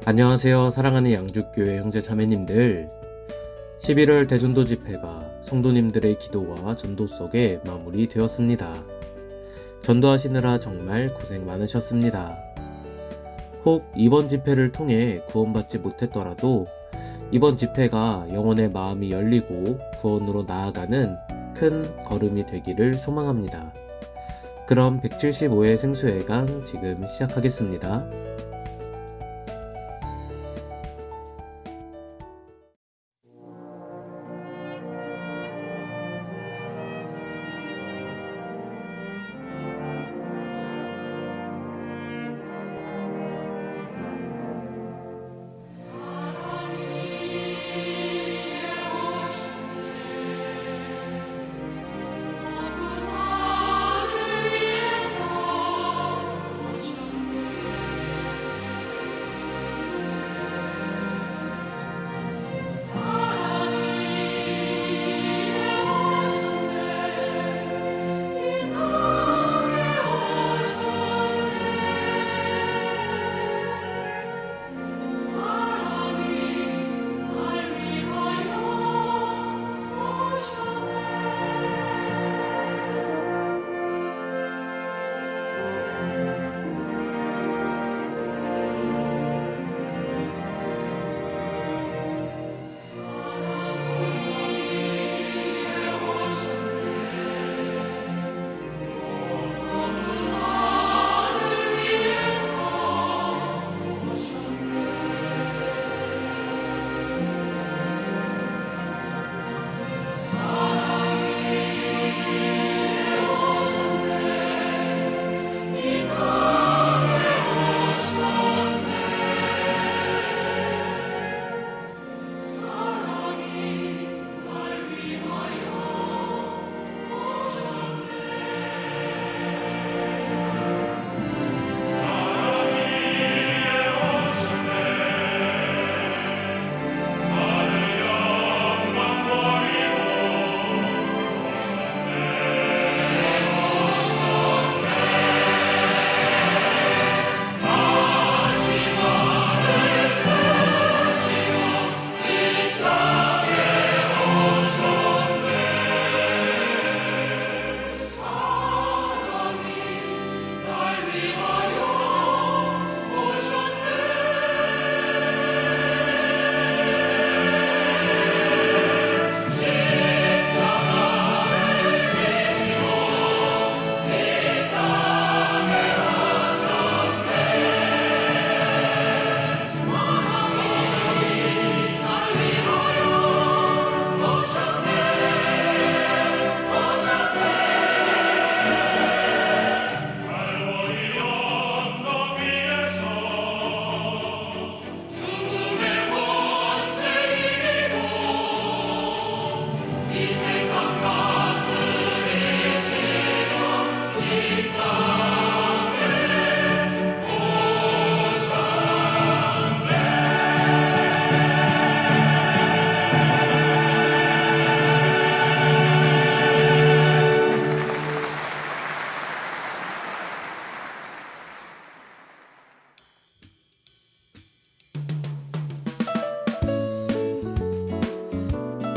안녕하세요. 사랑하는 양주교회 형제 자매님들. 11월 대전도 집회가 성도님들의 기도와 전도 속에 마무리되었습니다. 전도하시느라 정말 고생 많으셨습니다. 혹 이번 집회를 통해 구원받지 못했더라도 이번 집회가 영혼의 마음이 열리고 구원으로 나아가는 큰 걸음이 되기를 소망합니다. 그럼 175회 생수회강 지금 시작하겠습니다.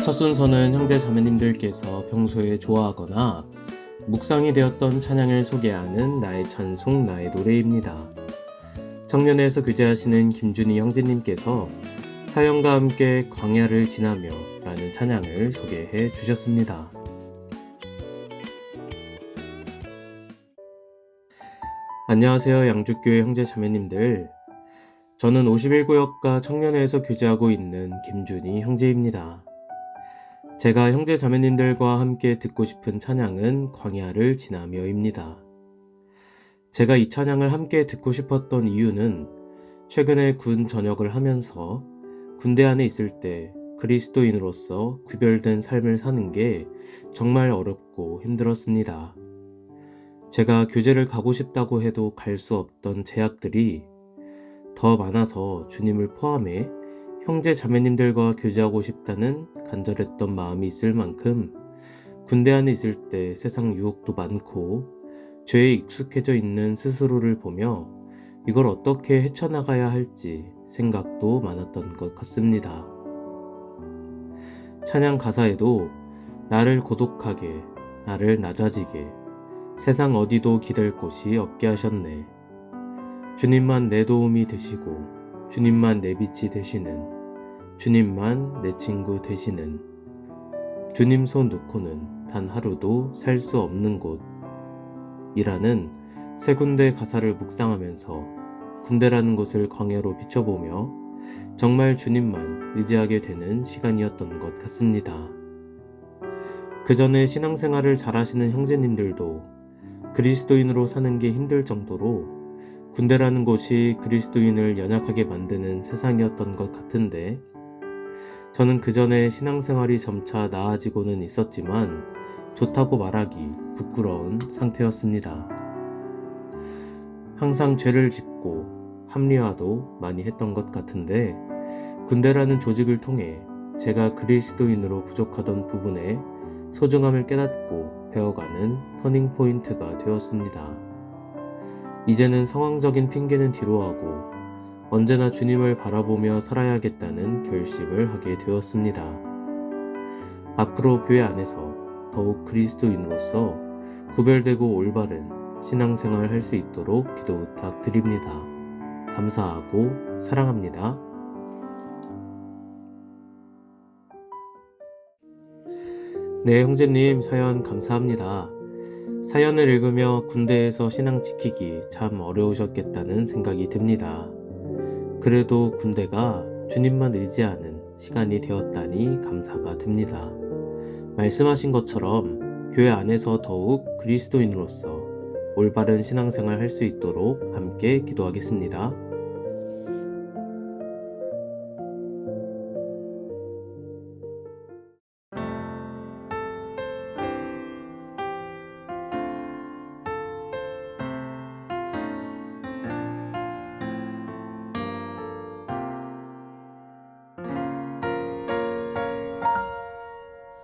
첫 순서는 형제 자매님들께서 평소에 좋아하거나 묵상이 되었던 찬양을 소개하는 나의 찬송 나의 노래입니다. 청년회에서 교제하시는 김준희 형제님께서 사연과 함께 광야를 지나며 라는 찬양을 소개해 주셨습니다. 안녕하세요. 양주교회 형제 자매님들. 저는 51구역과 청년회에서 교제하고 있는 김준희 형제입니다. 제가 형제 자매님들과 함께 듣고 싶은 찬양은 광야를 지나며입니다. 제가 이 찬양을 함께 듣고 싶었던 이유는 최근에 군 전역을 하면서 군대 안에 있을 때 그리스도인으로서 구별된 삶을 사는 게 정말 어렵고 힘들었습니다. 제가 교제를 가고 싶다고 해도 갈 수 없던 제약들이 더 많아서 주님을 포함해 형제 자매님들과 교제하고 싶다는 간절했던 마음이 있을 만큼 군대 안에 있을 때 세상 유혹도 많고 죄에 익숙해져 있는 스스로를 보며 이걸 어떻게 헤쳐나가야 할지 생각도 많았던 것 같습니다. 찬양 가사에도 나를 고독하게, 나를 낮아지게, 세상 어디도 기댈 곳이 없게 하셨네. 주님만 내 도움이 되시고, 주님만 내 빛이 되시는, 주님만 내 친구 되시는, 주님 손 놓고는 단 하루도 살 수 없는 곳 이라는 세 군데 가사를 묵상하면서 군대라는 곳을 광야로 비춰보며 정말 주님만 의지하게 되는 시간이었던 것 같습니다. 그 전에 신앙생활을 잘하시는 형제님들도 그리스도인으로 사는 게 힘들 정도로 군대라는 곳이 그리스도인을 연약하게 만드는 세상이었던 것 같은데, 저는 그 전에 신앙생활이 점차 나아지고는 있었지만 좋다고 말하기 부끄러운 상태였습니다. 항상 죄를 짓고 합리화도 많이 했던 것 같은데, 군대라는 조직을 통해 제가 그리스도인으로 부족하던 부분에 소중함을 깨닫고 배워가는 터닝포인트가 되었습니다. 이제는 상황적인 핑계는 뒤로하고 언제나 주님을 바라보며 살아야겠다는 결심을 하게 되었습니다. 앞으로 교회 안에서 더욱 그리스도인으로서 구별되고 올바른 신앙생활을 할 수 있도록 기도 부탁드립니다. 감사하고 사랑합니다. 네, 형제님 사연 감사합니다. 사연을 읽으며 군대에서 신앙 지키기 참 어려우셨겠다는 생각이 듭니다. 그래도 군대가 주님만 의지하는 시간이 되었다니 감사가 듭니다. 말씀하신 것처럼 교회 안에서 더욱 그리스도인으로서 올바른 신앙생활 할 수 있도록 함께 기도하겠습니다.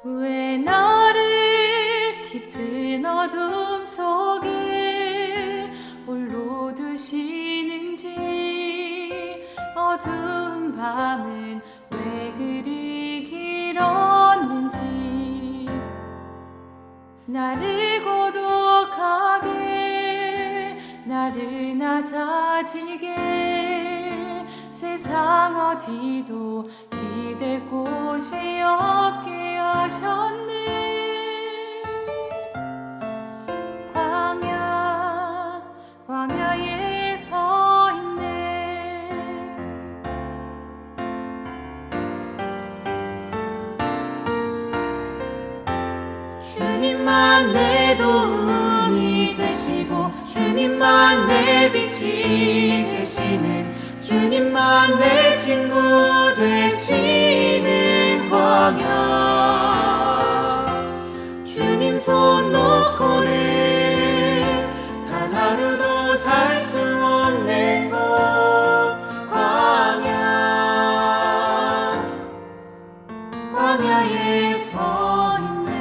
왜 나를 깊은 어둠 속에 홀로 두시는지, 어두운 밤은 왜 그리 길었는지, 나를 고독하게, 나를 낮아지게, 세상 어디도 기댈 곳이 없게 하셨네. 광야에 서 있네. 주님만 내 도움이 되시고, 주님만 내 빛이 되시는, 주님만 내 친구 되시는 광야. 주님 손 놓고는 단 하루도 살 수 없는 곳 광야에 서 있네.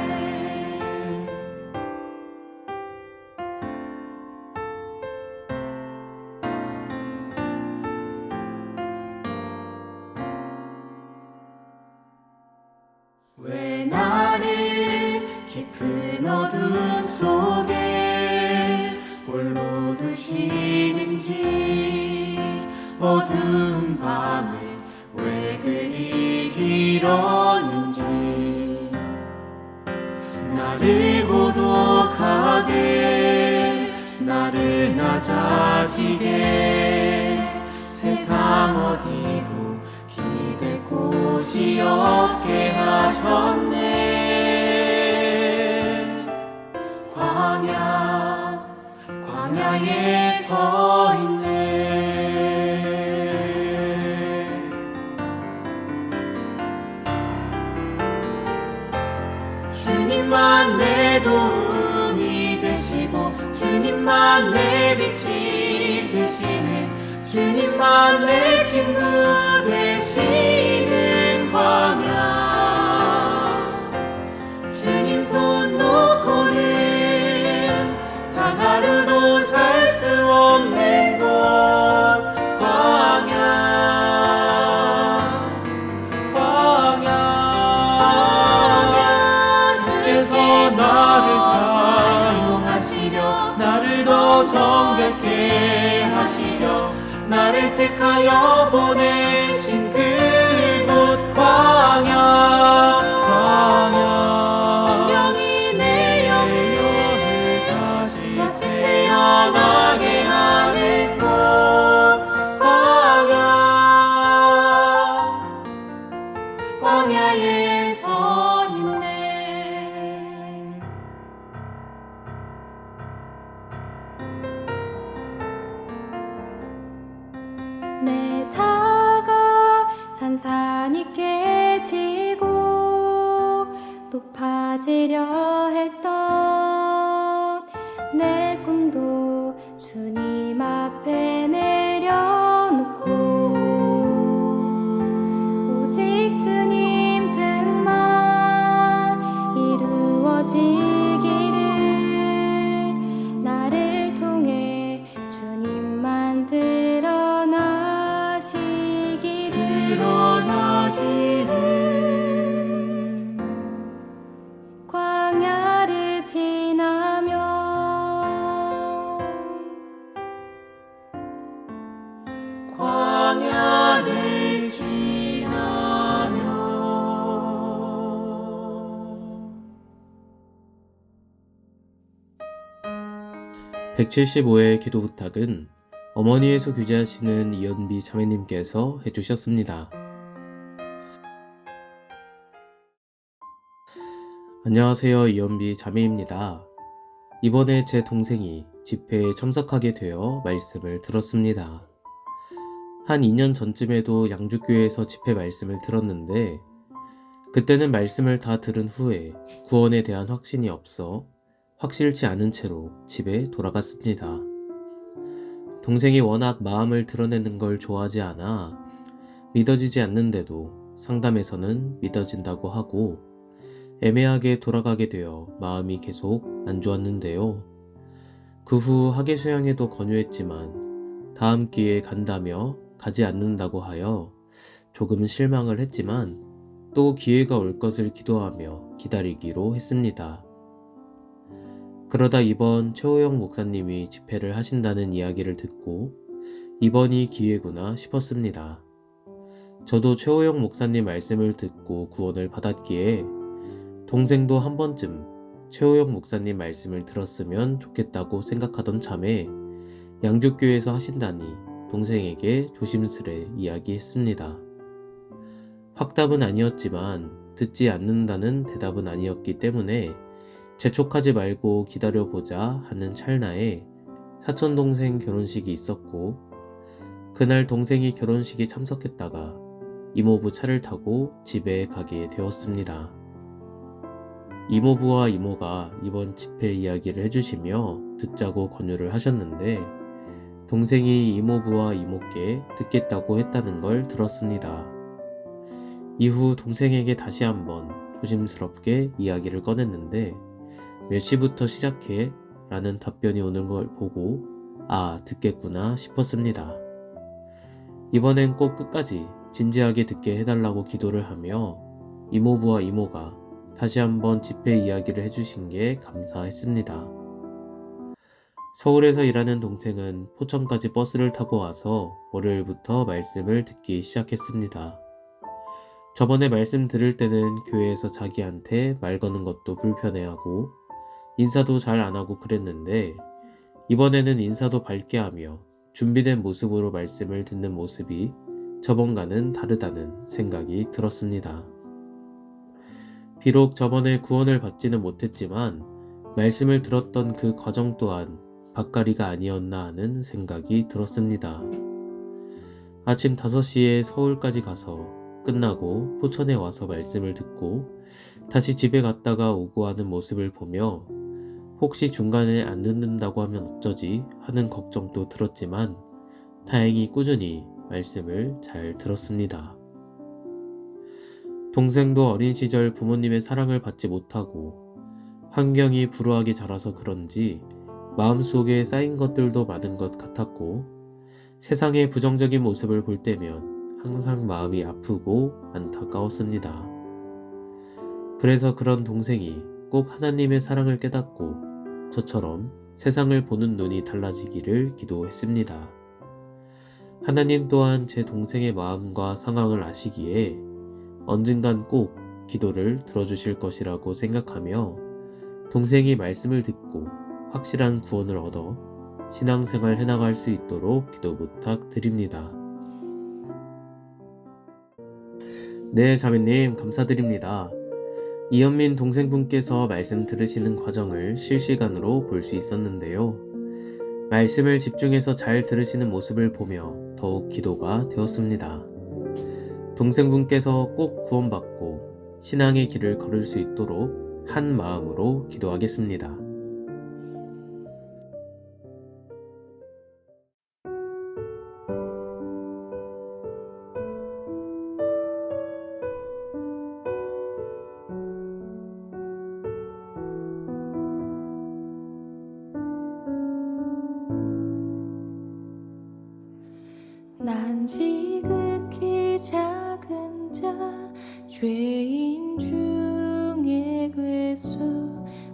왜 나를 깊은 어둠 속에 홀로 두시는지, 어두운 밤은 왜 그리 길었는지, 나를 고독하게, 나를 낮아지게, 세상 어디도 기댈 곳이 없게 하셨네. 광야에 서 있네. 주님만 내 도움이 되시고, 주님만 내 빛이 되시는, 주님만 내 친구 되시는 광야. 주님 손 놓고는 단 하루도 살 수 없는 곳 광야. 나를 더 정결케 하시려 나를 택하여 보내신 그곳 광야 성령이 내 영을 다시 태어나게 하는 곳 광야에 서 있네. 내 자가 산산이 깨지고 높아지려 했던 내 꿈도 주님 앞에 내려놓고 오직 주님 뜻만 이루어지기를 나를 통해 주님만 드러나기를 광야를 지나며 광야를 지나며 175회 기도 부탁은 어머니에서 교제하시는 이연비 자매님께서 해주셨습니다. 안녕하세요, 이연비 자매입니다. 이번에 제 동생이 집회에 참석하게 되어 말씀을 들었습니다. 한 2년 전쯤에도 양주교회에서 집회 말씀을 들었는데 그때는 말씀을 다 들은 후에 구원에 대한 확신이 없어 확실치 않은 채로 집에 돌아갔습니다. 동생이 워낙 마음을 드러내는 걸 좋아하지 않아 믿어지지 않는데도 상담에서는 믿어진다고 하고 애매하게 돌아가게 되어 마음이 계속 안 좋았는데요. 그 후 학예수양에도 권유했지만 다음 기회에 간다며 가지 않는다고 하여 조금 실망을 했지만 또 기회가 올 것을 기도하며 기다리기로 했습니다. 그러다 이번 최호영 목사님이 집회를 하신다는 이야기를 듣고 이번이 기회구나 싶었습니다. 저도 최호영 목사님 말씀을 듣고 구원을 받았기에 동생도 한 번쯤 최호영 목사님 말씀을 들었으면 좋겠다고 생각하던 참에 양주교회에서 하신다니 동생에게 조심스레 이야기했습니다. 확답은 아니었지만 듣지 않는다는 대답은 아니었기 때문에 재촉하지 말고 기다려보자 하는 찰나에 사촌동생 결혼식이 있었고 그날 동생이 결혼식에 참석했다가 이모부 차를 타고 집에 가게 되었습니다. 이모부와 이모가 이번 집회 이야기를 해주시며 듣자고 권유를 하셨는데 동생이 이모부와 이모께 듣겠다고 했다는 걸 들었습니다. 이후 동생에게 다시 한번 조심스럽게 이야기를 꺼냈는데 몇 시부터 시작해? 라는 답변이 오는 걸 보고 듣겠구나 싶었습니다. 이번엔 꼭 끝까지 진지하게 듣게 해달라고 기도를 하며 이모부와 이모가 다시 한번 집회 이야기를 해주신 게 감사했습니다. 서울에서 일하는 동생은 포천까지 버스를 타고 와서 월요일부터 말씀을 듣기 시작했습니다. 저번에 말씀 들을 때는 교회에서 자기한테 말 거는 것도 불편해하고 인사도 잘 안하고 그랬는데 이번에는 인사도 밝게 하며 준비된 모습으로 말씀을 듣는 모습이 저번과는 다르다는 생각이 들었습니다. 비록 저번에 구원을 받지는 못했지만 말씀을 들었던 그 과정 또한 밭가리가 아니었나 하는 생각이 들었습니다. 아침 5시에 서울까지 가서 끝나고 포천에 와서 말씀을 듣고 다시 집에 갔다가 오고 하는 모습을 보며 혹시 중간에 안 듣는다고 하면 어쩌지 하는 걱정도 들었지만 다행히 꾸준히 말씀을 잘 들었습니다. 동생도 어린 시절 부모님의 사랑을 받지 못하고 환경이 불우하게 자라서 그런지 마음속에 쌓인 것들도 많은 것 같았고 세상의 부정적인 모습을 볼 때면 항상 마음이 아프고 안타까웠습니다. 그래서 그런 동생이 꼭 하나님의 사랑을 깨닫고 저처럼 세상을 보는 눈이 달라지기를 기도했습니다. 하나님 또한 제 동생의 마음과 상황을 아시기에 언젠간 꼭 기도를 들어주실 것이라고 생각하며 동생이 말씀을 듣고 확실한 구원을 얻어 신앙생활 해나갈 수 있도록 기도 부탁드립니다. 네, 자매님 감사드립니다. 이현민 동생분께서 말씀 들으시는 과정을 실시간으로 볼 수 있었는데요. 말씀을 집중해서 잘 들으시는 모습을 보며 더욱 기도가 되었습니다. 동생분께서 꼭 구원받고 신앙의 길을 걸을 수 있도록 한 마음으로 기도하겠습니다. 난 지극히 작은 자 죄인 중에 괴수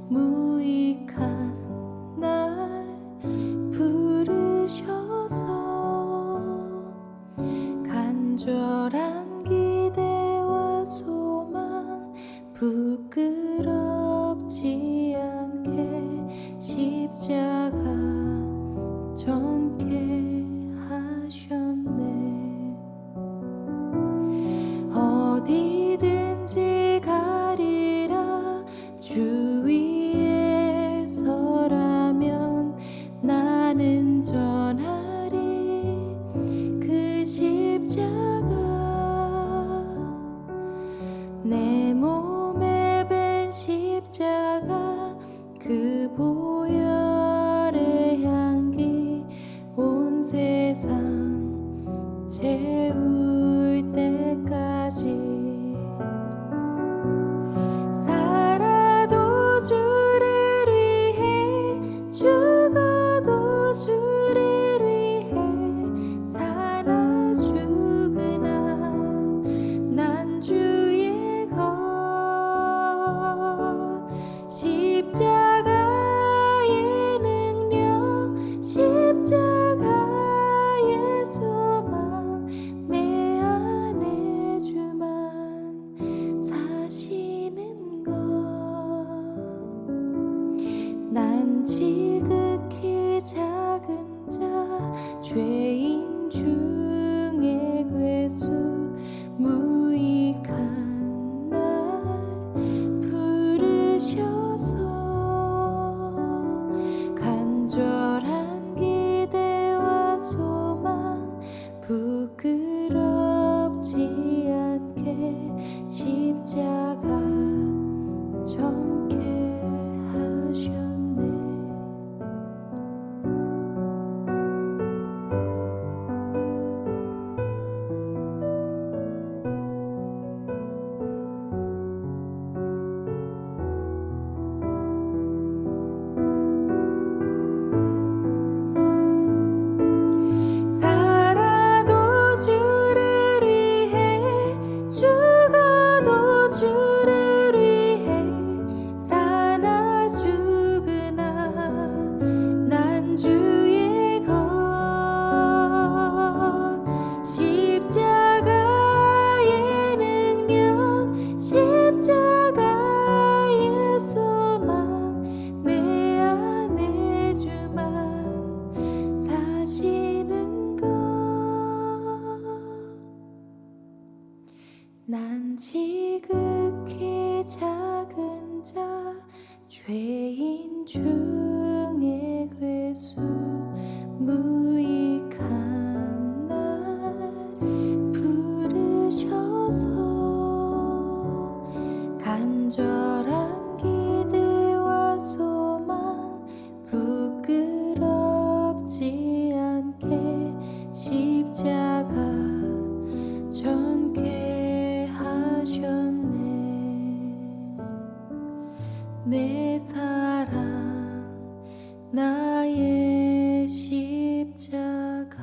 무익한 날 부르셔서 간절한 기대와 소망 부끄럽지 않게 십자가 전케 하셨네. 어디든지 가리라 주 위에 서라면 나는 전하리 그 십자가. 내 몸에 밴 십자가 그 보혈의 향기 온 세상 채울 때까지 살아도 주를 위해 죽어도 주를 위해 사나 죽으나 난 주의 것 십자가의 능력 십자가의 소망 내 안에 주만 사시는 것. 난 지극히 작은 자 죄인 중에 괴수 무익한 날 부르셔서 간절한 기대와 소망 부끄럽지 않게 십자가 전케 하셨네. 살아도 주를 위해 죽어도 주를 위해 사나 죽으나 난 주의 것 십자가의 능력 십자가의 소망 내 안에 주만 사시는 것. 난 지극히 작은 자 죄인 중에 괴수 무익한 날 부르셔서 간절한 기대와 소망 부끄럽지 않게 십자가 전케 하셨네. 내 사랑 나의 십자가.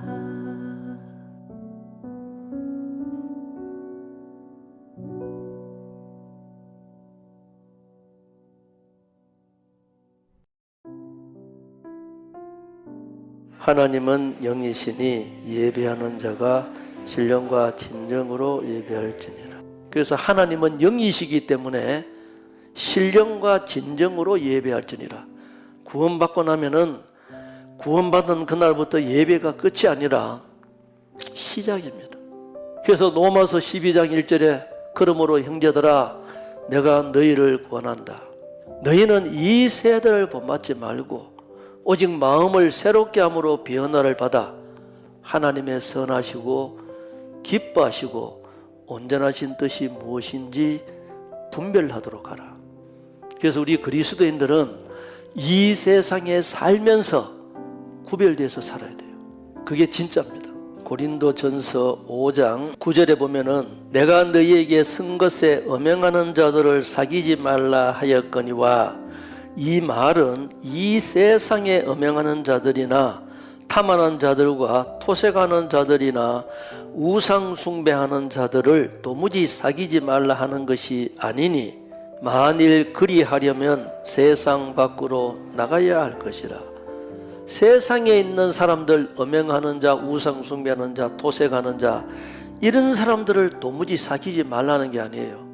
하나님은 영이시니 예배하는 자가 신령과 진정으로 예배할지니라. 그래서 하나님은 영이시기 때문에 신령과 진정으로 예배할지니라. 구원받고 나면은 구원받은 그날부터 예배가 끝이 아니라 시작입니다. 그래서 로마서 12장 1절에 그러므로 형제들아 내가 너희를 권한다. 너희는 이 세대를 본받지 말고 오직 마음을 새롭게 함으로 변화를 받아 하나님의 선하시고 기뻐하시고 온전하신 뜻이 무엇인지 분별하도록 하라. 그래서 우리 그리스도인들은 이 세상에 살면서 구별돼서 살아야 돼요. 그게 진짜입니다. 고린도전서 5장 9절에 보면은 내가 너희에게 쓴 것에 음행하는 자들을 사귀지 말라 하였거니와 이 말은 이 세상에 음행하는 자들이나 탐하는 자들과 토색하는 자들이나 우상 숭배하는 자들을 도무지 사귀지 말라 하는 것이 아니니 만일 그리하려면 세상 밖으로 나가야 할 것이라. 세상에 있는 사람들, 음행하는 자, 우상 숭배하는 자, 토색하는 자, 이런 사람들을 도무지 사귀지 말라는 게 아니에요.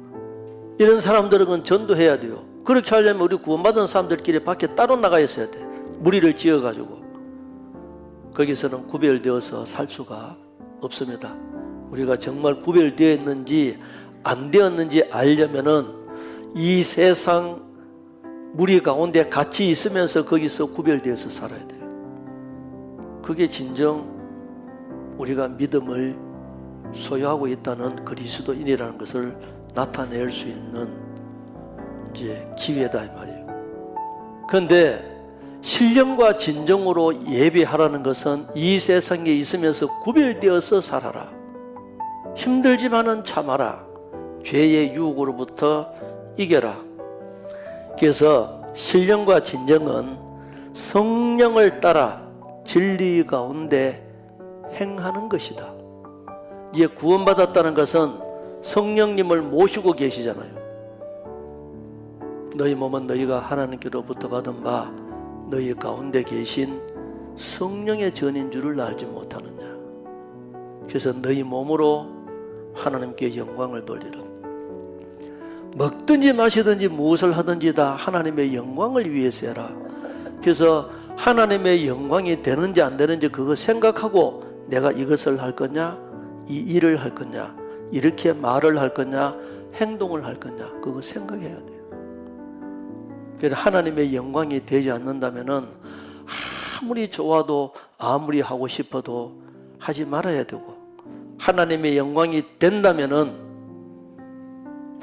이런 사람들은 전도해야 돼요. 그렇게 하려면 우리 구원받은 사람들끼리 밖에 따로 나가 있어야 돼. 무리를 지어가지고. 거기서는 구별되어서 살 수가 없습니다. 우리가 정말 구별되어 있는지 안 되었는지 알려면은 이 세상 무리 가운데 같이 있으면서 거기서 구별되어서 살아야 돼요. 그게 진정 우리가 믿음을 소유하고 있다는 그리스도인이라는 것을 나타낼 수 있는 이제 기회다 이 말이에요. 그런데 신령과 진정으로 예배하라는 것은 이 세상에 있으면서 구별되어서 살아라. 힘들지만은 참아라. 죄의 유혹으로부터 이겨라. 그래서 신령과 진정은 성령을 따라 진리 가운데 행하는 것이다. 이제 구원받았다는 것은 성령님을 모시고 계시잖아요. 너희 몸은 너희가 하나님께로부터 받은 바 너희 가운데 계신 성령의 전인 줄을 알지 못하느냐. 그래서 너희 몸으로 하나님께 영광을 돌리라. 먹든지 마시든지 무엇을 하든지 다 하나님의 영광을 위해서 해라. 그래서 하나님의 영광이 되는지 안 되는지 그거 생각하고 내가 이것을 할 거냐, 이 일을 할 거냐, 이렇게 말을 할 거냐, 행동을 할 거냐, 그거 생각해야 돼요. 그래서 하나님의 영광이 되지 않는다면은 아무리 좋아도 아무리 하고 싶어도 하지 말아야 되고, 하나님의 영광이 된다면은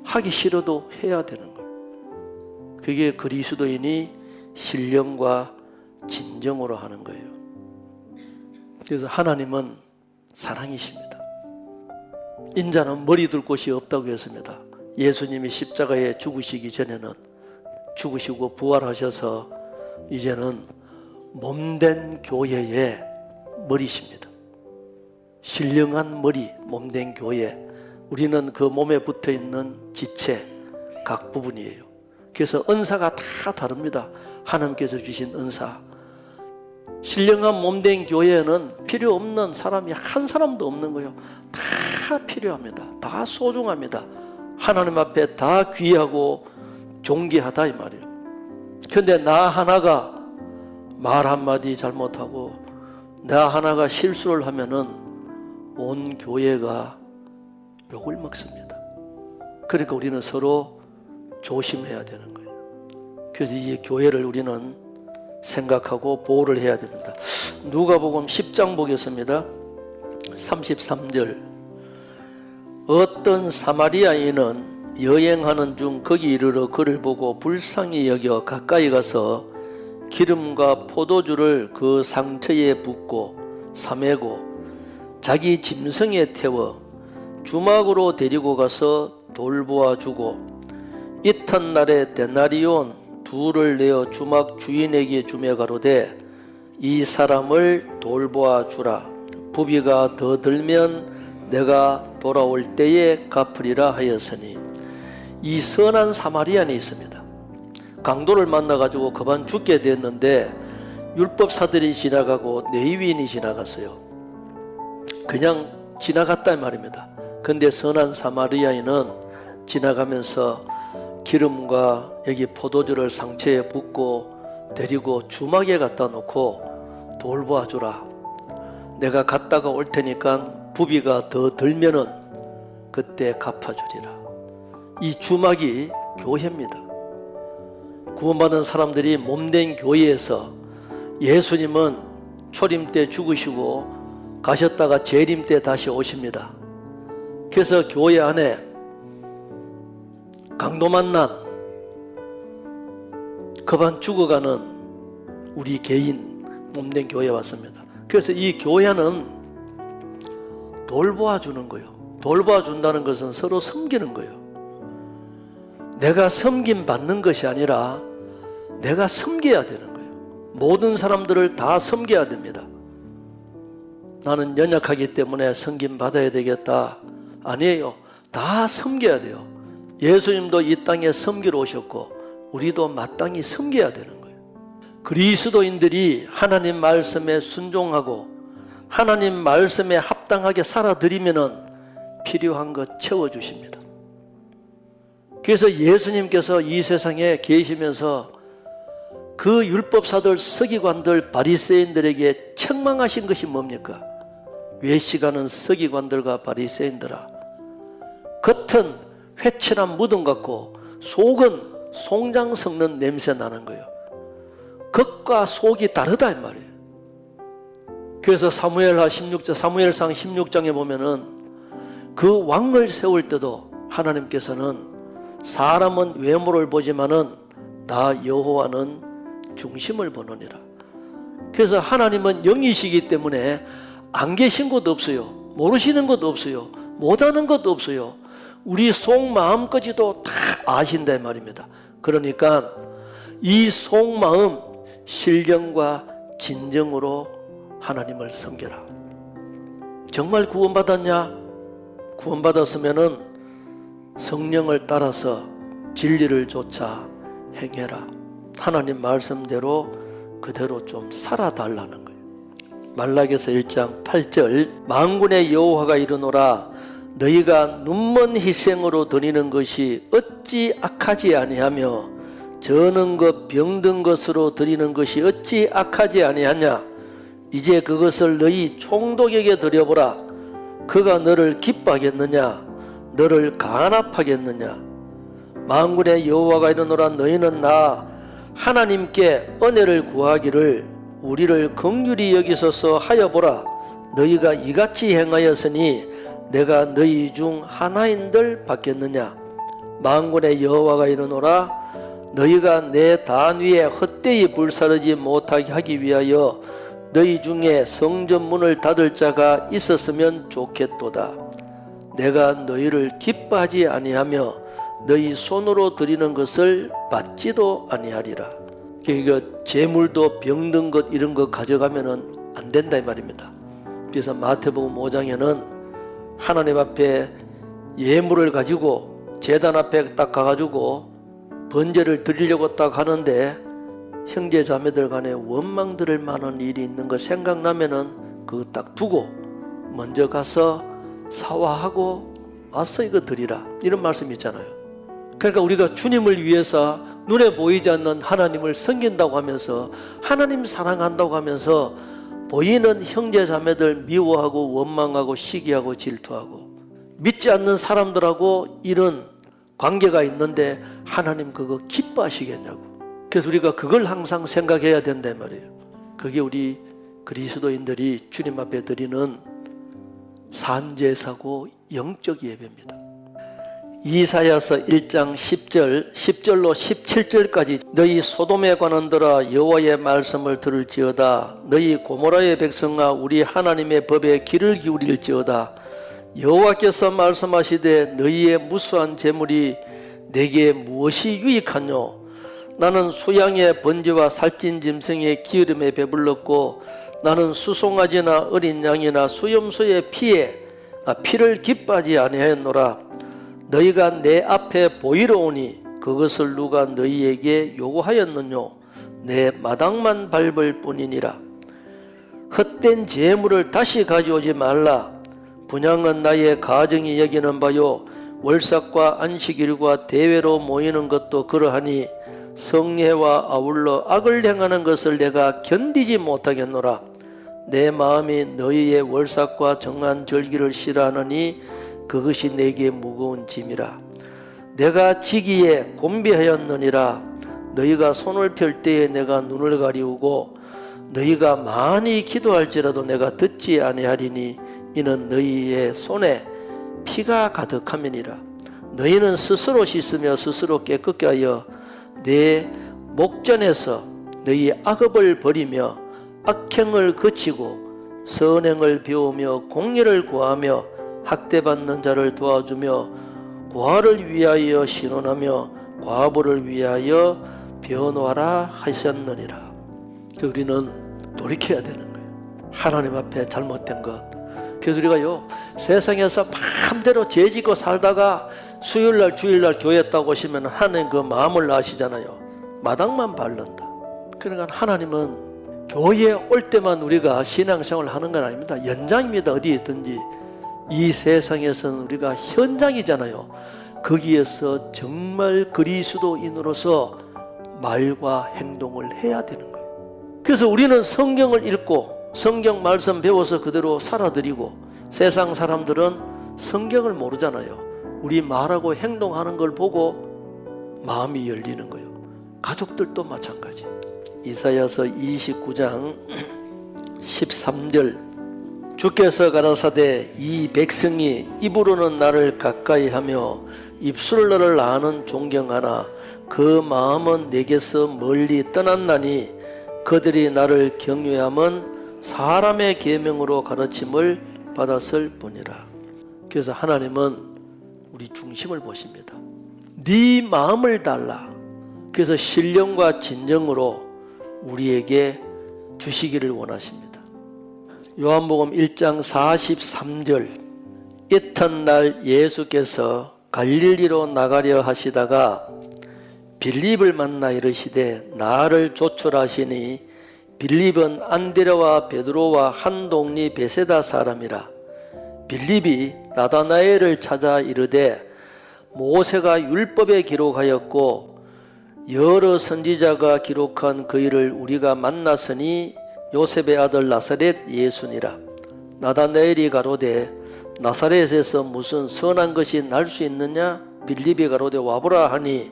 하기 싫어도 해야 되는 거예요. 그게 그리스도인이 신령과 진정으로 하는 거예요. 그래서 하나님은 사랑이십니다. 인자는 머리 둘 곳이 없다고 했습니다. 예수님이 십자가에 죽으시기 전에는 죽으시고 부활하셔서 이제는 몸된 교회의 머리십니다. 신령한 머리, 몸된 교회. 우리는 그 몸에 붙어있는 지체, 각 부분이에요. 그래서 은사가 다 다릅니다. 하나님께서 주신 은사. 신령한 몸된 교회에는 필요 없는 사람이 한 사람도 없는 거예요. 다 필요합니다. 다 소중합니다. 하나님 앞에 다 귀하고 존귀하다 이 말이에요. 그런데 나 하나가 말 한마디 잘못하고 나 하나가 실수를 하면은 온 교회가 욕을 먹습니다. 그러니까 우리는 서로 조심해야 되는 거예요. 그래서 이 교회를 우리는 생각하고 보호를 해야 됩니다. 누가복음 10장 보겠습니다. 33절. 어떤 사마리아인은 여행하는 중 거기 이르러 그를 보고 불쌍히 여겨 가까이 가서 기름과 포도주를 그 상처에 붓고 사매고 자기 짐승에 태워 주막으로 데리고 가서 돌보아 주고 이튿날에 데나리온 둘을 내어 주막 주인에게 주며 가로되 이 사람을 돌보아 주라. 부비가 더 들면 내가 돌아올 때에 갚으리라 하였으니. 이 선한 사마리안이 있습니다. 강도를 만나가지고 그만 죽게 됐는데 율법사들이 지나가고 레위인이 지나갔어요. 그냥 지나갔다 이 말입니다. 근데 선한 사마리아인은 지나가면서 기름과 여기 포도주를 상처에 붓고 데리고 주막에 갖다 놓고 돌보아주라. 내가 갔다가 올 테니까 부비가 더 들면은 그때 갚아주리라. 이 주막이 교회입니다. 구원받은 사람들이 몸된 교회에서 예수님은 초림 때 죽으시고 가셨다가 재림 때 다시 오십니다. 그래서 교회 안에 강도 만난 급한 죽어가는 우리 개인 몸된 교회에 왔습니다. 그래서 이 교회는 돌보아 주는 거예요. 돌보아 준다는 것은 서로 섬기는 거예요. 내가 섬김 받는 것이 아니라 내가 섬겨야 되는 거예요. 모든 사람들을 다 섬겨야 됩니다. 나는 연약하기 때문에 섬김 받아야 되겠다. 아니에요. 다 섬겨야 돼요. 예수님도 이 땅에 섬기러 오셨고 우리도 마땅히 섬겨야 되는 거예요. 그리스도인들이 하나님 말씀에 순종하고 하나님 말씀에 합당하게 살아드리면은 필요한 것 채워주십니다. 그래서 예수님께서 이 세상에 계시면서 그 율법사들, 서기관들, 바리새인들에게 책망하신 것이 뭡니까? 외식하는 서기관들과 바리새인들아, 겉은 회칠한 무덤 같고 속은 송장 섞는 냄새 나는 거예요. 겉과 속이 다르다 이 말이에요. 그래서 사무엘상 16장에 보면은 그 왕을 세울 때도 하나님께서는 사람은 외모를 보지만은 나 여호와는 중심을 보느니라. 그래서 하나님은 영이시기 때문에 안 계신 것도 없어요. 모르시는 것도 없어요. 못하는 것도 없어요. 우리 속마음까지도 다 아신다 이 말입니다. 그러니까 이 속마음 신령과 진정으로 하나님을 섬겨라. 정말 구원받았냐? 구원받았으면은 성령을 따라서 진리를 좇아 행해라. 하나님 말씀대로 그대로 좀 살아달라는 거예요. 말라기서 1장 8절 만군의 여호와가 이르노라 너희가 눈먼 희생으로 드리는 것이 어찌 악하지 아니하며 저는 것 병든 것으로 드리는 것이 어찌 악하지 아니하냐. 이제 그것을 너희 총독에게 드려보라. 그가 너를 기뻐하겠느냐 너를 간합하겠느냐. 만군의 여호와가 이르노라 너희는 나 하나님께 은혜를 구하기를 우리를 긍휼히 여기소서 하여보라. 너희가 이같이 행하였으니 내가 너희 중 하나인들 받겠느냐. 만군의 여호와가 이르노라 너희가 내 단 위에 헛되이 불사르지 못하게 하기 위하여 너희 중에 성전 문을 닫을 자가 있었으면 좋겠도다. 내가 너희를 기뻐하지 아니하며 너희 손으로 드리는 것을 받지도 아니하리라. 그러니까 재물도 병든 것 이런 거 가져가면은 안 된다 이 말입니다. 그래서 마태복음 5장에는 하나님 앞에 예물을 가지고 제단 앞에 딱 가가지고 번제를 드리려고 딱 하는데 형제 자매들 간에 원망 들을 만한 일이 있는 거 생각나면은 그거 딱 두고 먼저 가서 사화하고 와서 이거 드리라 이런 말씀이 있잖아요. 그러니까 우리가 주님을 위해서 눈에 보이지 않는 하나님을 섬긴다고 하면서 하나님 사랑한다고 하면서 보이는 형제 자매들 미워하고 원망하고 시기하고 질투하고 믿지 않는 사람들하고 이런 관계가 있는데 하나님 그거 기뻐하시겠냐고. 그래서 우리가 그걸 항상 생각해야 된단 말이에요. 그게 우리 그리스도인들이 주님 앞에 드리는 산제사고 영적 예배입니다. 이사야서 1장 10절로 17절까지 너희 소돔에 관한들아 여호와의 말씀을 들을지어다. 너희 고모라의 백성아 우리 하나님의 법에 귀를 기울일지어다. 여호와께서 말씀하시되 너희의 무수한 재물이 내게 무엇이 유익하뇨. 나는 수양의 번제와 살찐 짐승의 기름에 배불렀고 나는 수송아지나 어린 양이나 수염소의 피를 기뻐하지 아니하였노라. 너희가 내 앞에 보이러 오니 그것을 누가 너희에게 요구하였느뇨. 내 마당만 밟을 뿐이니라. 헛된 재물을 다시 가져오지 말라. 분향은 나의 가정이 여기는 바요, 월삭과 안식일과 대회로 모이는 것도 그러하니 성례와 아울러 악을 행하는 것을 내가 견디지 못하겠노라. 내 마음이 너희의 월삭과 정한 절기를 싫어하느니 그것이 내게 무거운 짐이라. 내가 지기에 곤비하였느니라. 너희가 손을 펼 때에 내가 눈을 가리우고 너희가 많이 기도할지라도 내가 듣지 아니하리니 이는 너희의 손에 피가 가득함이니라. 너희는 스스로 씻으며 스스로 깨끗게 하여 내 목전에서 너희 악업을 버리며 악행을 그치고 선행을 배우며 공의를 구하며 학대받는 자를 도와주며 고아를 위하여 신원하며 과부를 위하여 변호하라 하셨느니라. 우리는 돌이켜야 되는 거예요. 하나님 앞에 잘못된 것. 그래서 우리가요, 세상에서 마음대로 죄짓고 살다가 수요일날 주일날 교회 했다고 오시면 하나님 그 마음을 아시잖아요. 마당만 밟는다. 그러니까 하나님은 교회에 올 때만 우리가 신앙생활을 하는 건 아닙니다. 연장입니다. 어디에 있든지. 이 세상에서는 우리가 현장이잖아요. 거기에서 정말 그리스도인으로서 말과 행동을 해야 되는 거예요. 그래서 우리는 성경을 읽고 성경 말씀 배워서 그대로 살아드리고, 세상 사람들은 성경을 모르잖아요. 우리 말하고 행동하는 걸 보고 마음이 열리는 거예요. 가족들도 마찬가지. 이사야서 29장 13절 주께서 가라사대 이 백성이 입으로는 나를 가까이 하며 입술로 나를 아는 존경하나 그 마음은 내게서 멀리 떠났나니 그들이 나를 경외함은 사람의 계명으로 가르침을 받았을 뿐이라. 그래서 하나님은 우리 중심을 보십니다. 네 마음을 달라. 그래서 신령과 진정으로 우리에게 주시기를 원하십니다. 요한복음 1장 43절 이튿날 예수께서 갈릴리로 나가려 하시다가 빌립을 만나 이르시되 나를 조출하시니 빌립은 안드레와 베드로와 한 동리 베세다 사람이라. 빌립이 나다나엘을 찾아 이르되 모세가 율법에 기록하였고 여러 선지자가 기록한 그 일을 우리가 만났으니 요셉의 아들 나사렛 예수니라. 나다나엘이 가로되 나사렛에서 무슨 선한 것이 날 수 있느냐? 빌립이 가로되 와보라 하니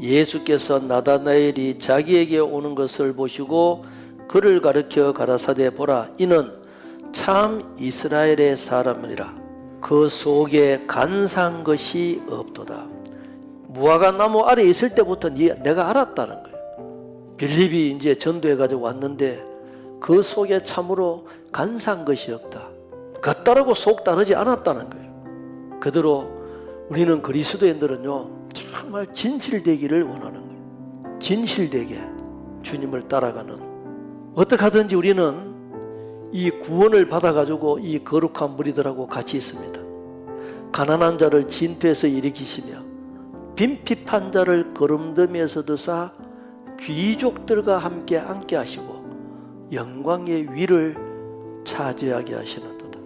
예수께서 나다나엘이 자기에게 오는 것을 보시고 그를 가르쳐 가라사대 보라 이는 참 이스라엘의 사람이라. 그 속에 간사한 것이 없도다. 무화과 나무 아래 있을 때부터 내가 알았다는 거예요. 빌립이 이제 전도해가지고 왔는데 그 속에 참으로 간사한 것이 없다. 겉다르고 속 다르지 않았다는 거예요. 그대로 우리는 그리스도인들은요 정말 진실되기를 원하는 거예요. 진실되게 주님을 따라가는. 어떻게 하든지 우리는 이 구원을 받아가지고 이 거룩한 무리들하고 같이 있습니다. 가난한 자를 진토에서 일으키시며 빈핍한 자를 거름더미에서 드사 귀족들과 함께 앉게 하시고 영광의 위를 차지하게 하시는도다.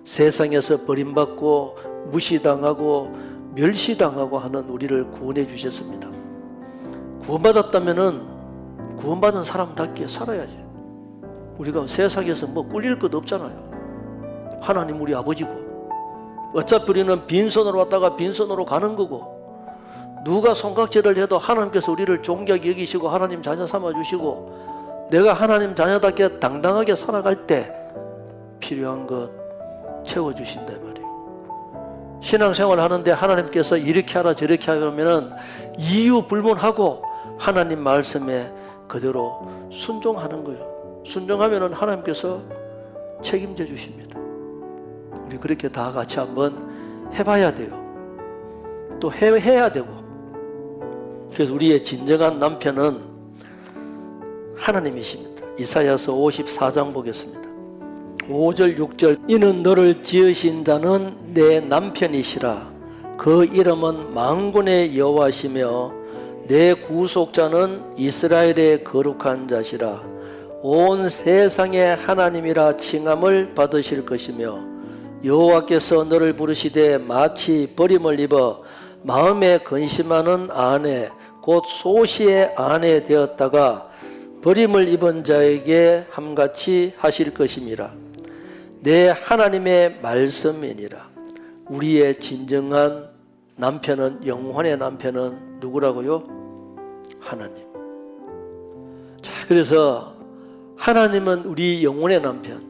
세상에서 버림받고 무시당하고 멸시당하고 하는 우리를 구원해 주셨습니다. 구원받았다면은 구원받은 사람답게 살아야지. 우리가 세상에서 뭐 꿀릴 것 없잖아요. 하나님 우리 아버지고 어차피 우리는 빈손으로 왔다가 빈손으로 가는 거고, 누가 손각질을 해도 하나님께서 우리를 존귀하게 여기시고 하나님 자녀 삼아주시고, 내가 하나님 자녀답게 당당하게 살아갈 때 필요한 것 채워주신단 말이에요. 신앙생활 하는데 하나님께서 이렇게 하라 저렇게 하면은 이유 불문하고 하나님 말씀에 그대로 순종하는 거예요. 순종하면은 하나님께서 책임져 주십니다. 우리 그렇게 다 같이 한번 해봐야 돼요. 또 해야 되고. 그래서 우리의 진정한 남편은 하나님이십니다. 이사야서 54장 보겠습니다. 5절 6절 이는 너를 지으신 자는 내 남편이시라. 그 이름은 만군의 여호와시며 내 구속자는 이스라엘의 거룩한 자시라. 온 세상의 하나님이라 칭함을 받으실 것이며 여호와께서 너를 부르시되 마치 버림을 입어 마음에 근심하는 아내 곧 소시의 아내 되었다가 버림을 입은 자에게 함같이 하실 것임이라. 내 하나님의 말씀이니라. 우리의 진정한 남편은, 영혼의 남편은 누구라고요? 하나님. 자, 그래서 하나님은 우리 영혼의 남편.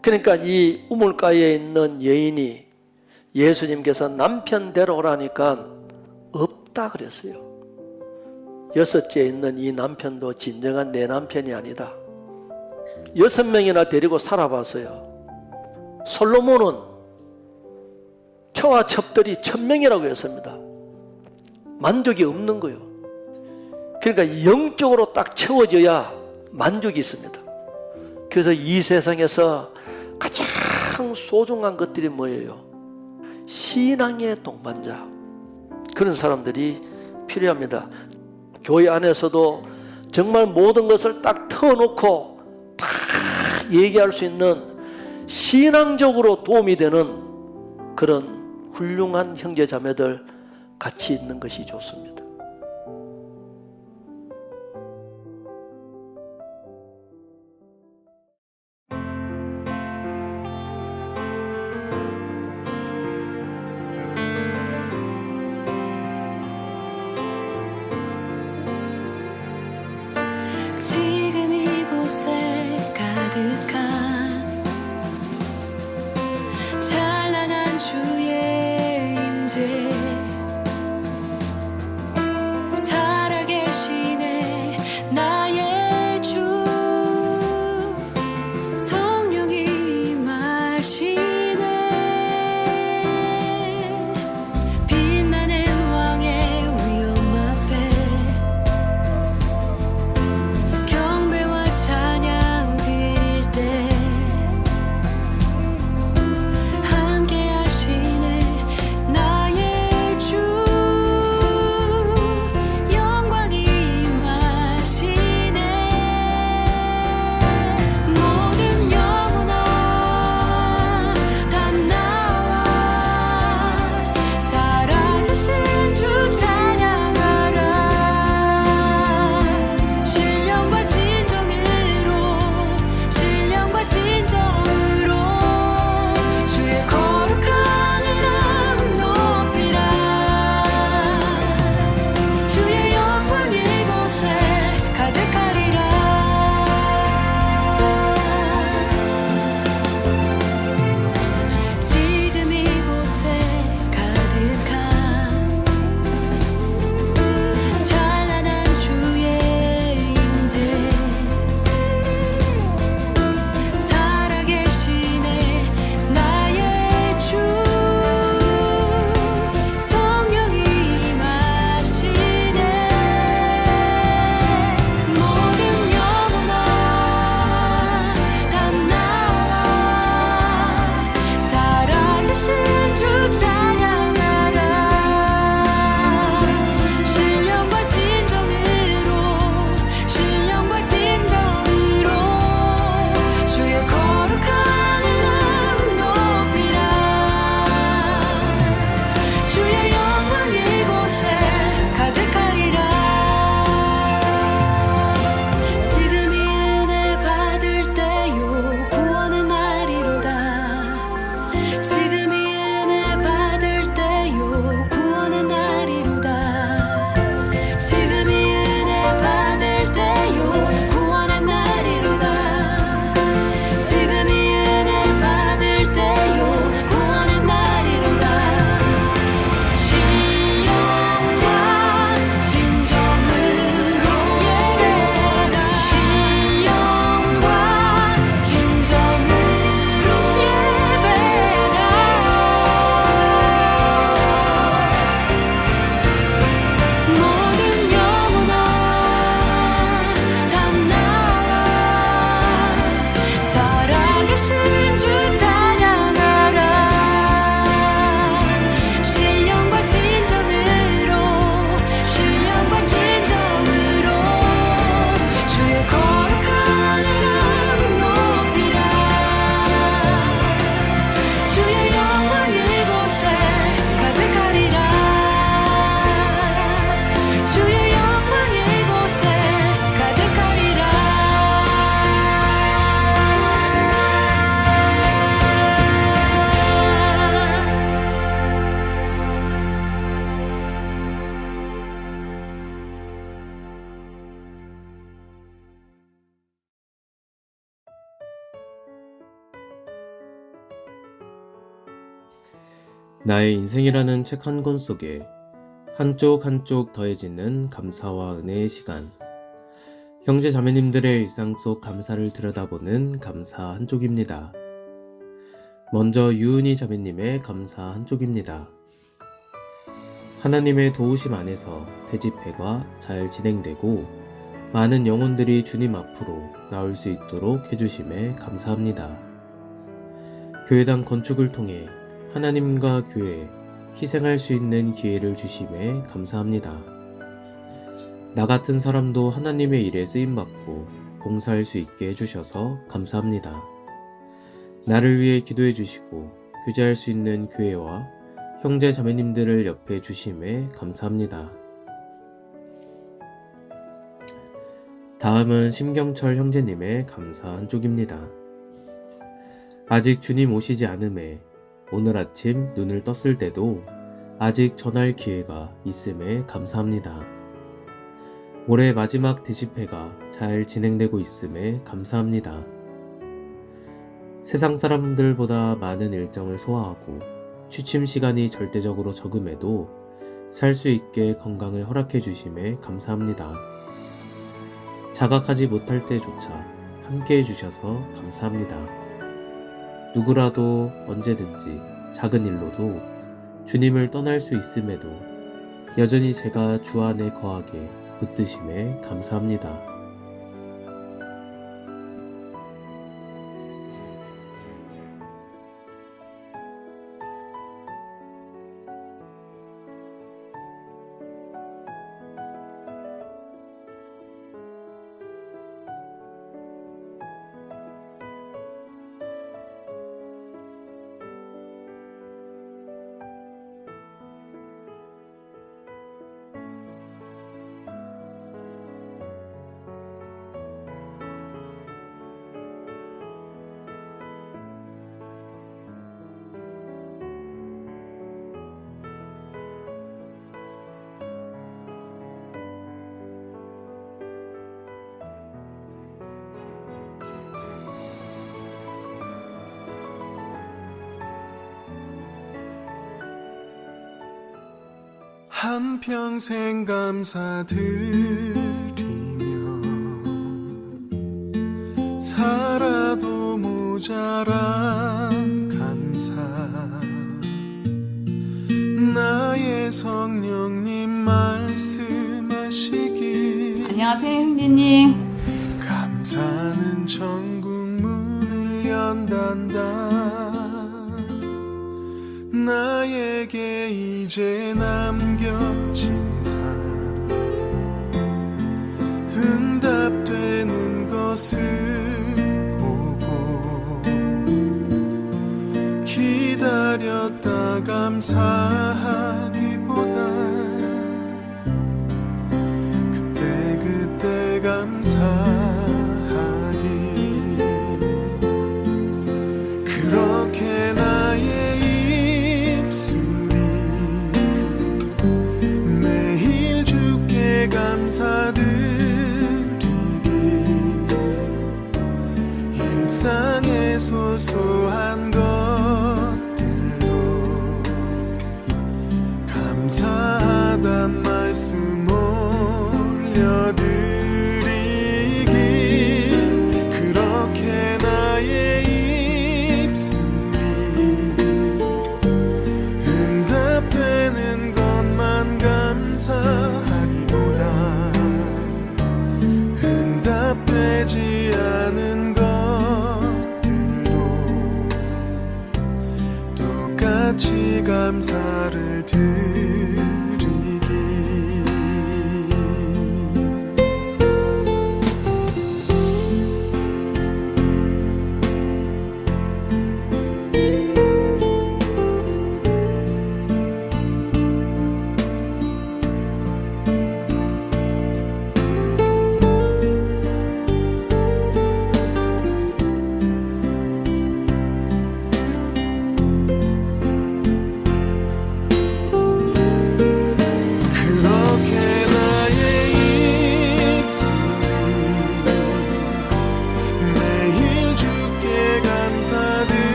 그러니까 이 우물가에 있는 여인이 예수님께서 남편 데려오라니까 없다 그랬어요. 여섯째 있는 이 남편도 진정한 내 남편이 아니다. 6명이나 데리고 살아봤어요. 솔로몬은 처와 첩들이 1000명이라고 했습니다. 만족이 없는 거예요. 그러니까 영적으로 딱 채워져야 만족이 있습니다. 그래서 이 세상에서 가장 소중한 것들이 뭐예요? 신앙의 동반자. 그런 사람들이 필요합니다. 교회 안에서도 정말 모든 것을 딱 터놓고 다 얘기할 수 있는 신앙적으로 도움이 되는 그런 훌륭한 형제 자매들 같이 있는 것이 좋습니다. 지금 이곳에 가득한 찬란한 주의 임재 살아계시네 나의 주 성령이 임하시네 빛나는 왕의 위엄 앞에 경배와 찬양 드릴 때 함께 하시네 나의 주 영광이 임하시네 모든 영혼아 다 나와 살아계신 주 찬양하라 신령과 진정으로 주의 거룩한 이름 높이라 주의 영광 이곳에 가득하리라 지금 이곳에 가득한 찬란한 주의 임재 살아계시네 나의 주 성령이 임하시네 모든 영혼아 다 나와 살아계신 주 찬양하라 신령과 진정으로 주의 거룩한 이름 높이라 주의 영광 이곳에 가득하리라 지금 이 은혜 받을 때요 구원의 날이로다 지금 이 은혜 받을 때요 구원의 날이로다 지금 이 은혜 받을 때요 구원의 날이로다 지금 이 은혜 받을 때요 구원의 날이로다 신령과 진정으로 예배하라 신령과 진정으로 예배하라 모든 영혼아 다 나와 살아계신 주 찬양하라 신령과 진정으로 나의 인생이라는 책 한 권 속에 한쪽 한쪽 더해지는 감사와 은혜의 시간. 형제 자매님들의 일상 속 감사를 들여다보는 감사 한쪽입니다. 먼저 유은희 자매님의 감사 한쪽입니다. 하나님의 도우심 안에서 대집회가 잘 진행되고 많은 영혼들이 주님 앞으로 나올 수 있도록 해주심에 감사합니다. 교회당 건축을 통해 하나님과 교회에 희생할 수 있는 기회를 주심에 감사합니다. 나 같은 사람도 하나님의 일에 쓰임받고 봉사할 수 있게 해주셔서 감사합니다. 나를 위해 기도해 주시고 교제할 수 있는 교회와 형제 자매님들을 옆에 주심에 감사합니다. 다음은 심경철 형제님의 감사 한쪽입니다. 아직 주님 오시지 않음에 오늘 아침 눈을 떴을 때도 아직 전할 기회가 있음에 감사합니다. 올해 마지막 대집회가 잘 진행되고 있음에 감사합니다. 세상 사람들보다 많은 일정을 소화하고 취침 시간이 절대적으로 적음에도 살 수 있게 건강을 허락해 주심에 감사합니다. 자각하지 못할 때조차 함께 해주셔서 감사합니다. 누구라도 언제든지 작은 일로도 주님을 떠날 수 있음에도 여전히 제가 주 안에 거하게 붙드심에 감사합니다. 한평생 감사드리며 살아도 모자란 감사 나의 성령님 말씀하시길 안녕하세요, 형제님. 감사는 천국 문을 연단다 나에게 이제 남겨진 사 응답되는 것을 보고 기다렸다 감사하기보다 그때 감사하기 그렇게 나의 매일 주께 감사드리기 일상의 소소한 것들도 감사하단 말씀 올려드리길 그렇게 나의 입술이 응답되는 것만 감사하기보다 응답되지 않은 것들도 똑같이 감사를 드리기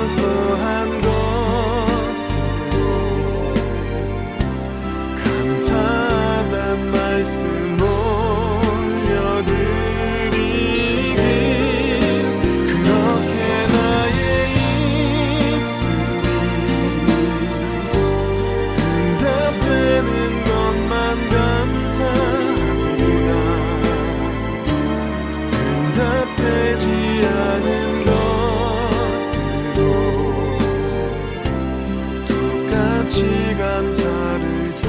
사소한 것들로 감사하단 말씀 올려드리길 그렇게 나의 입술이 응답되는 것만 감사합니다. 응답되지 않은 것들로 똑같이 감사를 드리길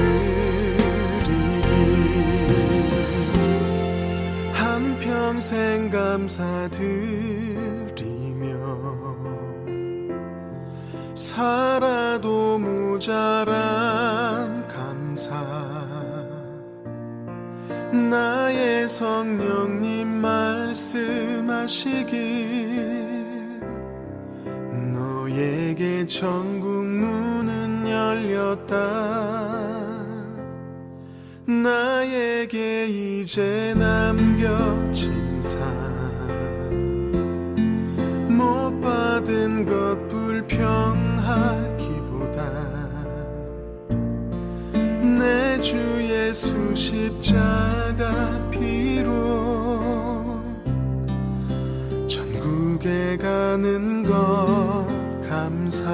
한평생 감사드리며 살아도 모자란 감사 나의 성령님 말씀하시길 너에게 천국 문은 열렸다 나에게 이제 남겨진 상 못 받은 것 불평하기보다 내 주 예수 십자가 피로 천국에 가는 것 감사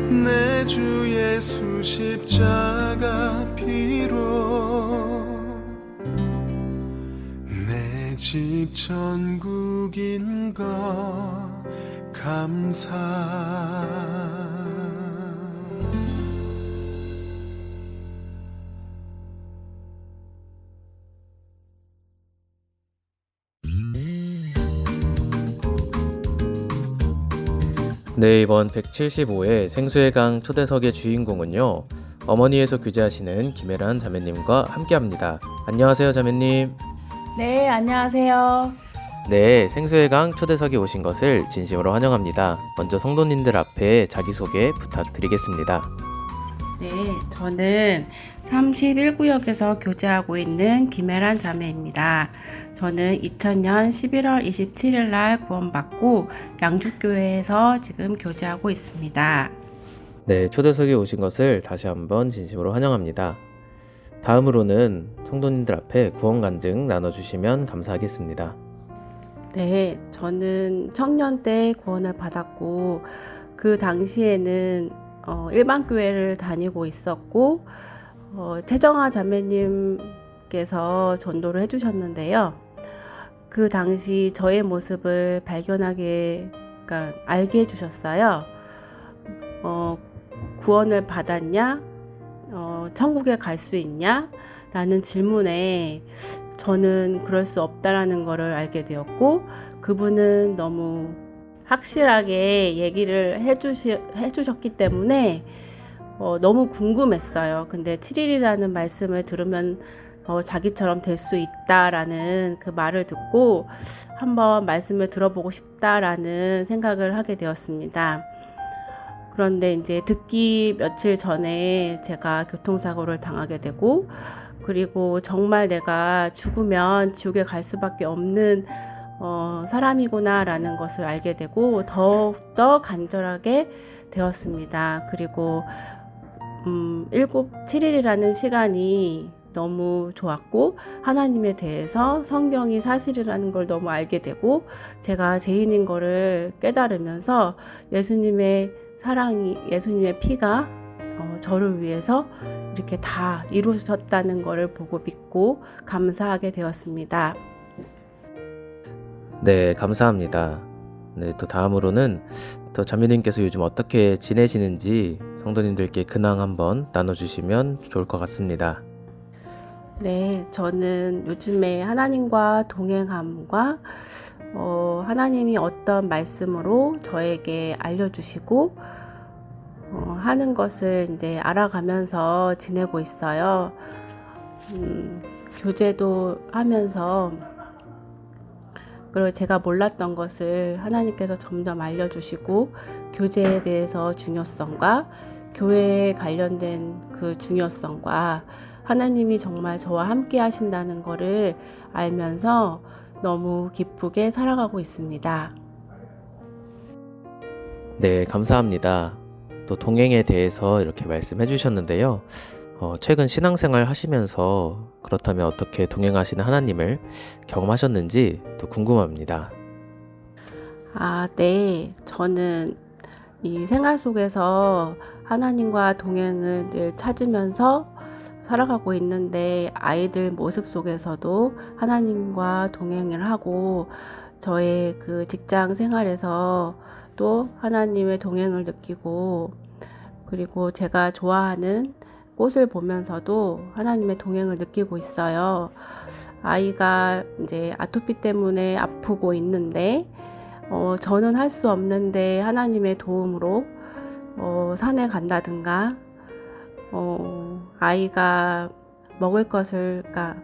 내 주 예수 십자가 피로 내 집 천국인 것 감사 네, 이번 175회 생수의 강 초대석의 주인공은요, 어머니에서 교제하시는 김혜란 자매님과 함께합니다. 안녕하세요, 자매님. 네, 안녕하세요. 네, 생수의 강 초대석에 오신 것을 진심으로 환영합니다. 먼저 성도님들 앞에 자기소개 부탁드리겠습니다. 네, 저는 31구역에서 교제하고 있는 김혜란 자매입니다. 저는 2000년 11월 27일 날 구원받고 양주교회에서 지금 교제하고 있습니다. 네, 초대석에 오신 것을 다시 한번 진심으로 환영합니다. 다음으로는 성도님들 앞에 구원 간증 나눠주시면 감사하겠습니다. 네, 저는 청년 때 구원을 받았고 그 당시에는 일반 교회를 다니고 있었고 최정아 자매님께서 전도를 해주셨는데요. 그 당시 저의 모습을 발견하게, 그러니까 알게 해주셨어요. 구원을 받았냐? 천국에 갈 수 있냐? 라는 질문에 저는 그럴 수 없다라는 것을 알게 되었고, 그분은 너무 확실하게 얘기를 해주셨기 때문에 너무 궁금했어요. 근데 7일이라는 말씀을 들으면 자기처럼 될 수 있다라는 그 말을 듣고 한번 말씀을 들어보고 싶다라는 생각을 하게 되었습니다. 그런데 이제 듣기 며칠 전에 제가 교통사고를 당하게 되고, 그리고 정말 내가 죽으면 지옥에 갈 수밖에 없는 사람이구나 라는 것을 알게 되고 더욱더 간절하게 되었습니다. 그리고 7일이라는 시간이 너무 좋았고, 하나님에 대해서 성경이 사실이라는 걸 너무 알게 되고, 제가 죄인인 거를 깨달으면서 예수님의 사랑이, 예수님의 피가 저를 위해서 이렇게 다 이루셨다는 것을 보고 믿고 감사하게 되었습니다. 네, 감사합니다. 네, 또 다음으로는 또 자매님께서 요즘 어떻게 지내시는지 성도님들께 근황 한번 나눠주시면 좋을 것 같습니다. 네, 저는 요즘에 하나님과 동행함과 하나님이 어떤 말씀으로 저에게 알려주시고 하는 것을 이제 알아가면서 지내고 있어요. 교제도 하면서, 그리고 제가 몰랐던 것을 하나님께서 점점 알려주시고, 교제에 대해서 중요성과 교회에 관련된 그 중요성과 하나님이 정말 저와 함께 하신다는 것을 알면서 너무 기쁘게 살아가고 있습니다. 네, 감사합니다. 또 동행에 대해서 이렇게 말씀해 주셨는데요. 최근 신앙생활 하시면서 그렇다면 어떻게 동행하시는 하나님을 경험하셨는지 또 궁금합니다. 네. 저는 이 생활 속에서 하나님과 동행을 늘 찾으면서 살아가고 있는데 아이들 모습 속에서도 하나님과 동행을 하고 저의 그 직장 생활에서 또 하나님의 동행을 느끼고 그리고 제가 좋아하는 꽃을 보면서도 하나님의 동행을 느끼고 있어요. 아이가 이제 아토피 때문에 아프고 있는데 저는 할 수 없는데 하나님의 도움으로 산에 간다든가 아이가 먹을 것을 그러니까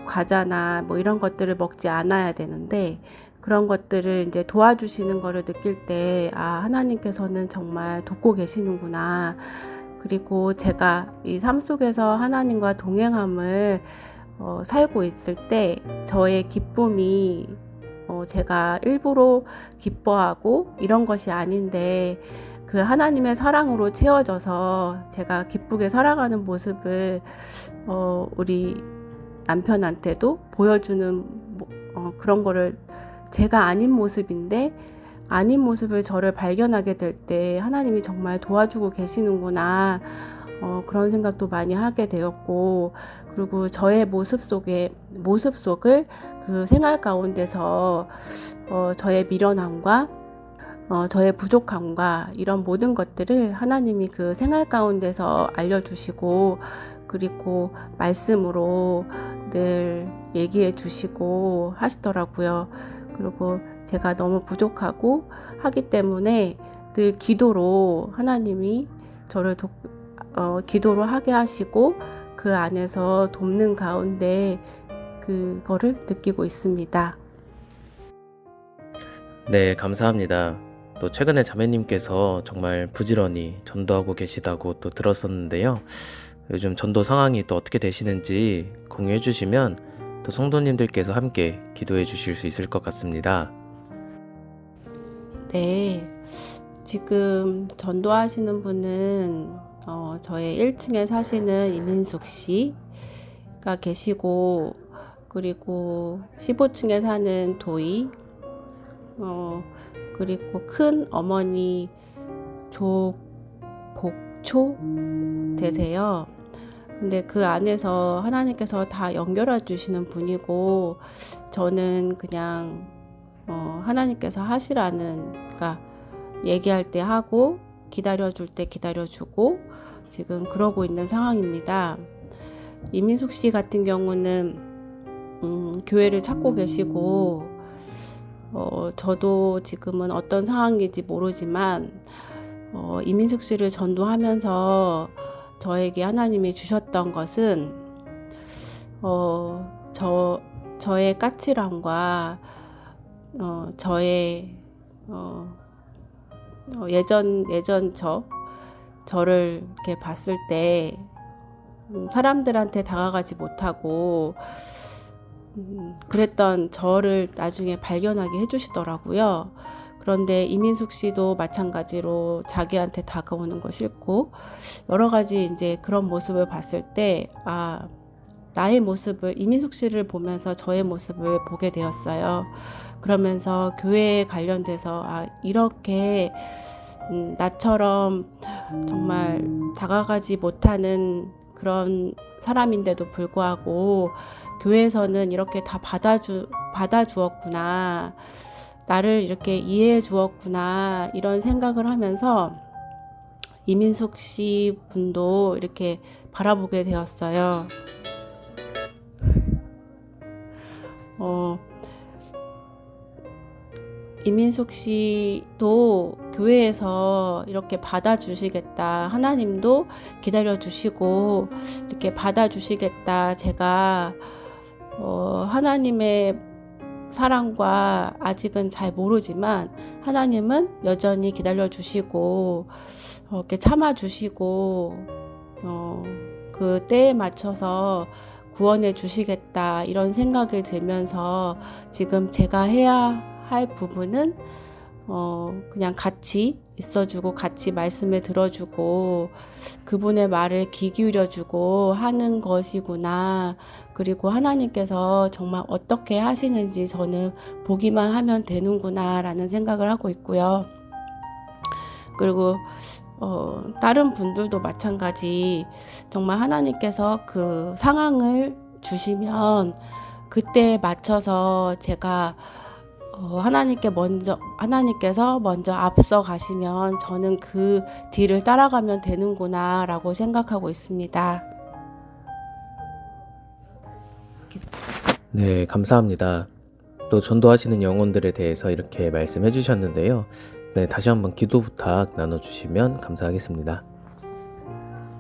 과자나 뭐 이런 것들을 먹지 않아야 되는데 그런 것들을 이제 도와주시는 거를 느낄 때 하나님께서는 정말 돕고 계시는구나. 그리고 제가 이 삶 속에서 하나님과 동행함을 살고 있을 때 저의 기쁨이 제가 일부러 기뻐하고 이런 것이 아닌데 그 하나님의 사랑으로 채워져서 제가 기쁘게 살아가는 모습을 우리 남편한테도 보여주는 그런 거를 제가 아닌 모습인데 아닌 모습을 저를 발견하게 될 때 하나님이 정말 도와주고 계시는구나 그런 생각도 많이 하게 되었고 그리고 저의 모습 속을 그 생활 가운데서 저의 미련함과 저의 부족함과 이런 모든 것들을 하나님이 그 생활 가운데서 알려주시고 그리고 말씀으로 늘 얘기해 주시고 하시더라고요. 그리고 제가 너무 부족하고 하기 때문에 늘 기도로 하나님이 저를 기도로 하게 하시고 그 안에서 돕는 가운데 그거를 느끼고 있습니다. 네, 감사합니다. 또 최근에 자매님께서 정말 부지런히 전도하고 계시다고 또 들었었는데요. 요즘 전도 상황이 또 어떻게 되시는지 공유해 주시면 또 성도님들께서 함께 기도해 주실 수 있을 것 같습니다. 네, 지금 전도하시는 분은 저의 1층에 사시는 이민숙 씨가 계시고 그리고 15층에 사는 도희 그리고 큰 어머니 조복초 되세요. 근데 그 안에서 하나님께서 다 연결해 주시는 분이고 저는 그냥 하나님께서 하시라는 그러니까 얘기할 때 하고 기다려줄 때 기다려주고 지금 그러고 있는 상황입니다. 이민숙 씨 같은 경우는 교회를 찾고 계시고 저도 지금은 어떤 상황인지 모르지만 이민숙 씨를 전도하면서 저에게 하나님이 주셨던 것은 저의 까칠함과 저의 예전 저를 이렇게 봤을 때 사람들한테 다가가지 못하고 그랬던 저를 나중에 발견하게 해주시더라고요. 그런데 이민숙 씨도 마찬가지로 자기한테 다가오는 거 싫고 여러 가지 이제 그런 모습을 봤을 때 나의 모습을 이민숙 씨를 보면서 저의 모습을 보게 되었어요. 그러면서 교회에 관련돼서 이렇게 나처럼 정말 다가가지 못하는 그런 사람인데도 불구하고 교회에서는 이렇게 다 받아주었구나. 나를 이렇게 이해해 주었구나. 이런 생각을 하면서 이민숙 씨 분도 이렇게 바라보게 되었어요. 이민숙 씨도 교회에서 이렇게 받아주시겠다. 하나님도 기다려주시고 이렇게 받아주시겠다. 제가 하나님의 사랑과 아직은 잘 모르지만 하나님은 여전히 기다려주시고 이렇게 참아주시고 그 때에 맞춰서 구원해 주시겠다. 이런 생각이 들면서 지금 제가 해야 할 부분은 그냥 같이 있어주고 같이 말씀을 들어주고 그분의 말을 귀 기울여주고 하는 것이구나. 그리고 하나님께서 정말 어떻게 하시는지 저는 보기만 하면 되는구나 라는 생각을 하고 있고요. 그리고 다른 분들도 마찬가지 정말 하나님께서 그 상황을 주시면 그때에 맞춰서 제가 하나님께서 먼저 앞서 가시면 저는 그 뒤를 따라가면 되는구나 라고 생각하고 있습니다. 네, 감사합니다. 또 전도하시는 영혼들에 대해서 이렇게 말씀해 주셨는데요. 네, 다시 한번 기도 부탁 나눠주시면 감사하겠습니다.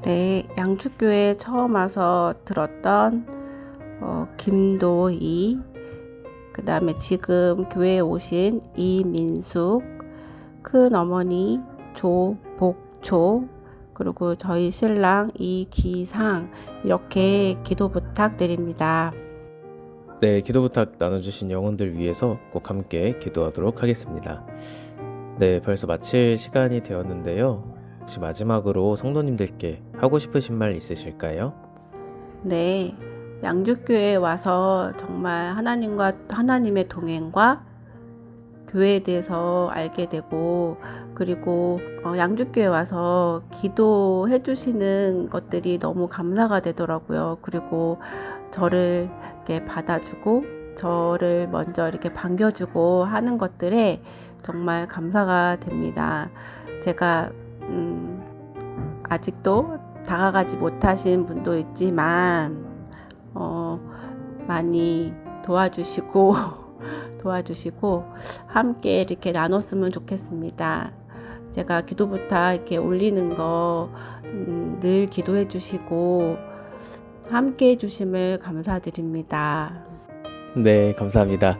네, 양주교회 처음 와서 들었던 김도희, 그 다음에 지금 교회에 오신 이민숙, 큰어머니 조복초, 그리고 저희 신랑 이기상, 이렇게 기도 부탁드립니다. 네, 기도 부탁 나눠주신 영혼들 위해서 꼭 함께 기도하도록 하겠습니다. 네, 벌써 마칠 시간이 되었는데요. 혹시 마지막으로 성도님들께 하고 싶으신 말 있으실까요? 네, 양주교회에 와서 정말 하나님의 동행과 교회에 대해서 알게 되고, 그리고 양주교회에 와서 기도해 주시는 것들이 너무 감사가 되더라고요. 그리고 저를 이렇게 받아주고 저를 먼저 이렇게 반겨주고 하는 것들에 정말 감사가 됩니다. 제가 아직도 다가가지 못하신 분도 있지만 많이 도와주시고 함께 이렇게 나눴으면 좋겠습니다. 제가 기도 부탁 이렇게 올리는 거 늘 기도해 주시고 함께 해주심을 감사드립니다. 네, 감사합니다.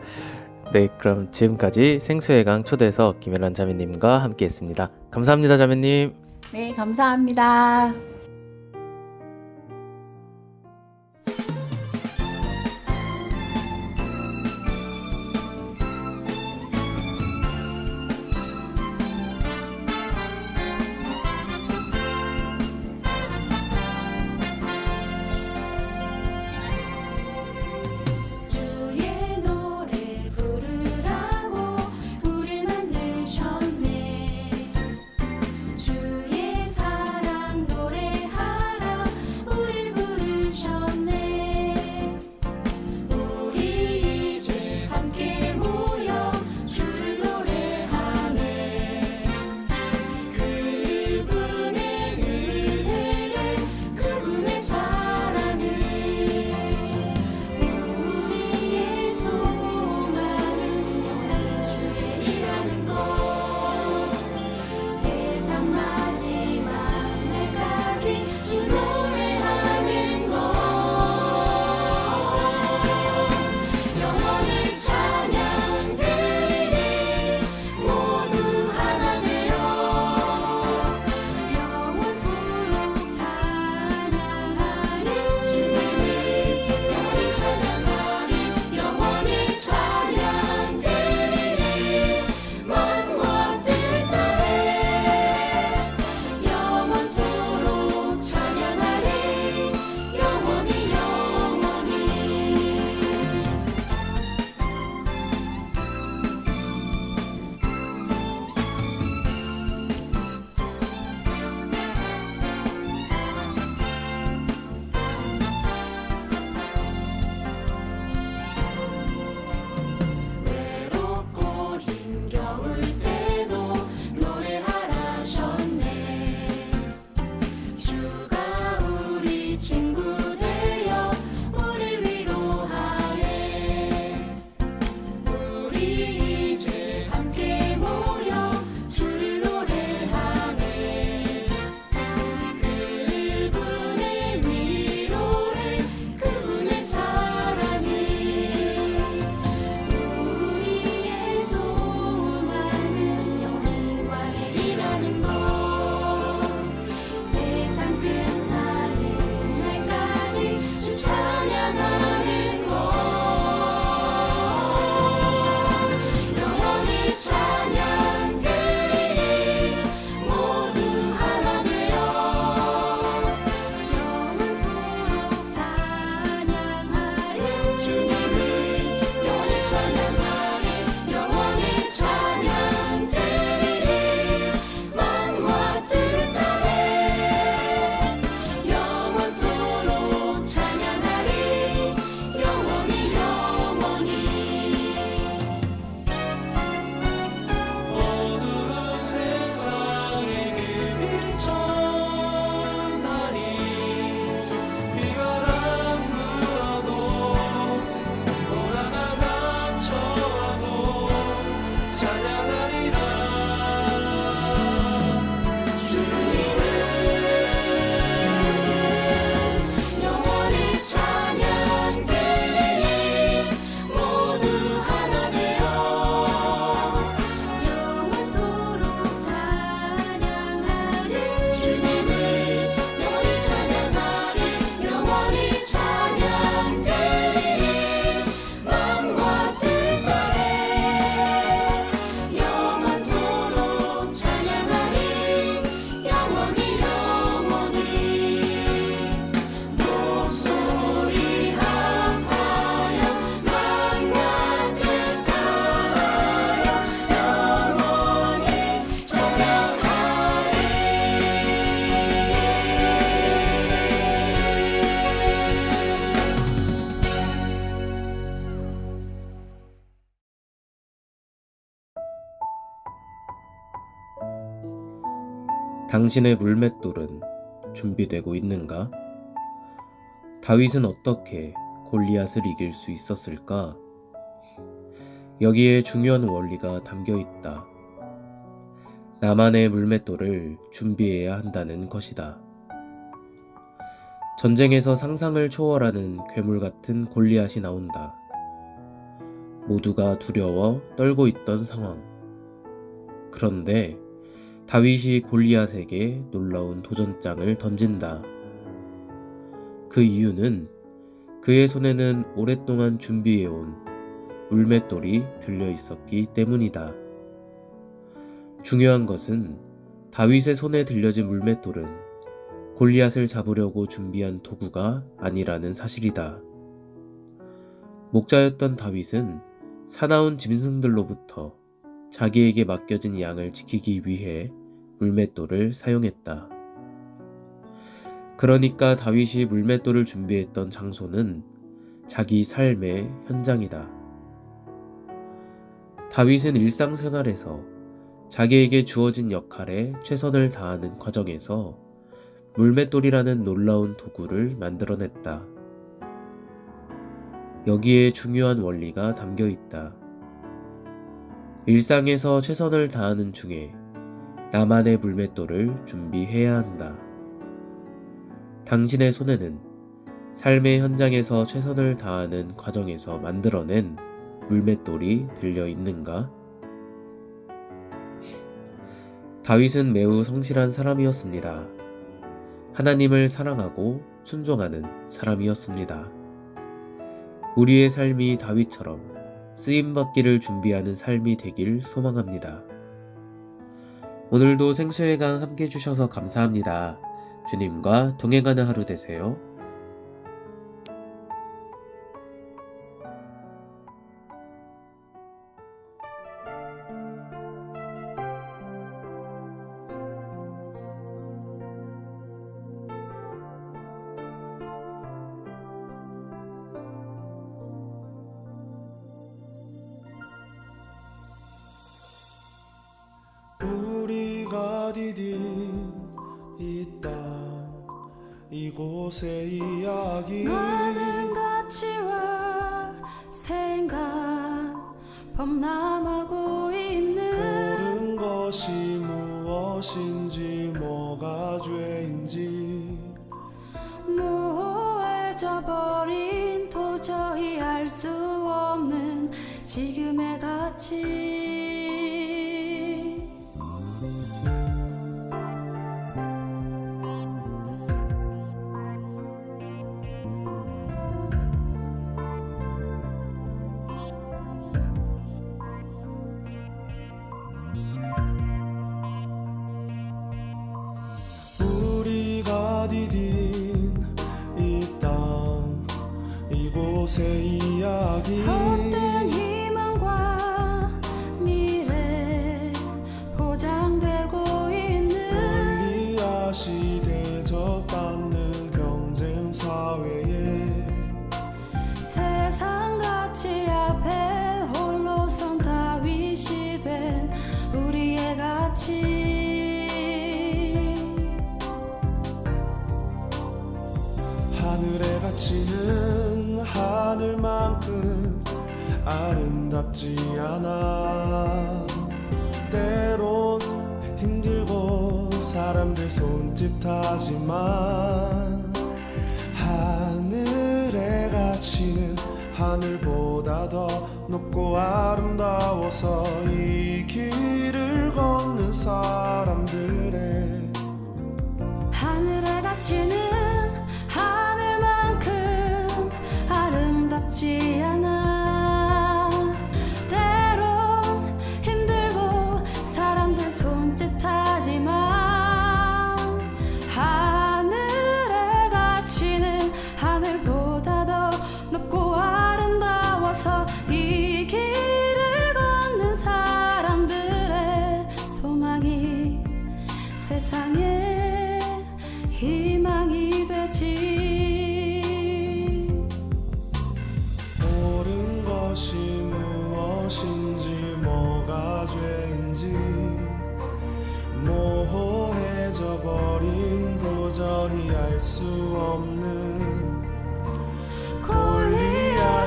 네, 그럼 지금까지 생수의 강 초대석 김혜란 자매님과 함께했습니다. 감사합니다, 자매님. 네, 감사합니다. 주의 노래 부르라고 우릴 만드셨네. 주의 사랑 노래 당신의 물맷돌은 준비되고 있는가? 다윗은 어떻게 골리앗을 이길 수 있었을까? 여기에 중요한 원리가 담겨 있다. 나만의 물맷돌을 준비해야 한다는 것이다. 전쟁에서 상상을 초월하는 괴물 같은 골리앗이 나온다. 모두가 두려워 떨고 있던 상황. 그런데 다윗이 골리앗에게 놀라운 도전장을 던진다. 그 이유는 그의 손에는 오랫동안 준비해온 물맷돌이 들려 있었기 때문이다. 중요한 것은 다윗의 손에 들려진 물맷돌은 골리앗을 잡으려고 준비한 도구가 아니라는 사실이다. 목자였던 다윗은 사나운 짐승들로부터 자기에게 맡겨진 양을 지키기 위해 물맷돌을 사용했다. 그러니까 다윗이 물맷돌을 준비했던 장소는 자기 삶의 현장이다. 다윗은 일상생활에서 자기에게 주어진 역할에 최선을 다하는 과정에서 물맷돌이라는 놀라운 도구를 만들어냈다. 여기에 중요한 원리가 담겨 있다. 일상에서 최선을 다하는 중에 나만의 물맷돌을 준비해야 한다. 당신의 손에는 삶의 현장에서 최선을 다하는 과정에서 만들어낸 물맷돌이 들려 있는가? 다윗은 매우 성실한 사람이었습니다. 하나님을 사랑하고 순종하는 사람이었습니다. 우리의 삶이 다윗처럼 쓰임받기를 준비하는 삶이 되길 소망합니다. 오늘도 생수의 강 함께 해주셔서 감사합니다. 주님과 동행하는 하루 되세요. 우리가 디딘 이 땅 이곳의 이야기 많은 가치와 생각 범람하고 있는 옳은 것이 무엇인지 뭐가 죄인지 모호해져 버린 도저히 알 수 없는 지금의 가치 우리가 디딘 이 땅 이곳의 이야기 헛된 희망과 미래 포장되고 있는 골리앗이 대접받는 경쟁 사회에 세상 가치 앞에 홀로 선 다윗이 된 우리의 가치 하늘의 가치는 하늘만큼 아름답지 않아 때론 힘들고 사람들 손짓하지만 하늘의 가치는 하늘보다 더 높고 아름다워서 이 길을 걷는 사람들의 하늘의 가치는 하늘만큼 아름답지 않아 때론 힘들고 사람들 손짓하지만 하늘의 가치는 하늘보다 더 높고 아름다워서 이 길을 걷는 사람들의 소망이 세상에 희망이 되지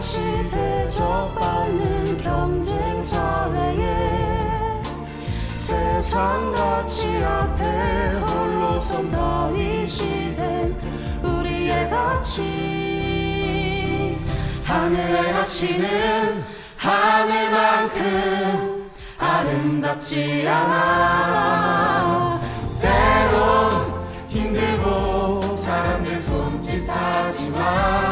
다시 대접받는 경쟁 사회에 세상 가치 앞에 홀로 선 다윗이 된 우리의 가치 하늘의 가치는 하늘만큼 아름답지 않아 때론 힘들고 사람들 손짓하지만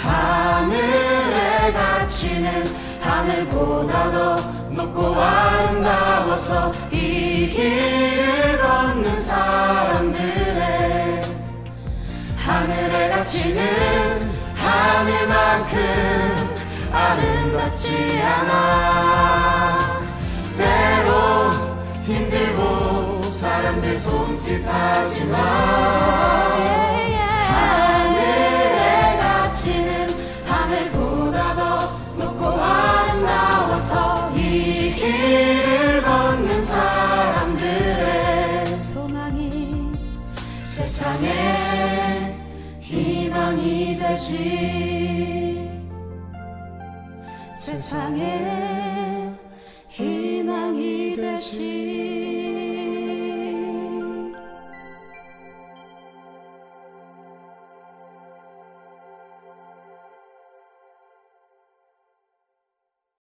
하늘의 가치는 하늘보다 더 높고 아름다워서 이 길을 걷는 사람들의 하늘의 가치는 하늘만큼 아름답지 않아 때론 힘들고 사람들 손짓하지만 하늘의 가치는 하늘보다 더 높고 아름다워서 이 길을 걷는 사람들의 소망이 세상에 희망이 되지 세상에 희망이 되지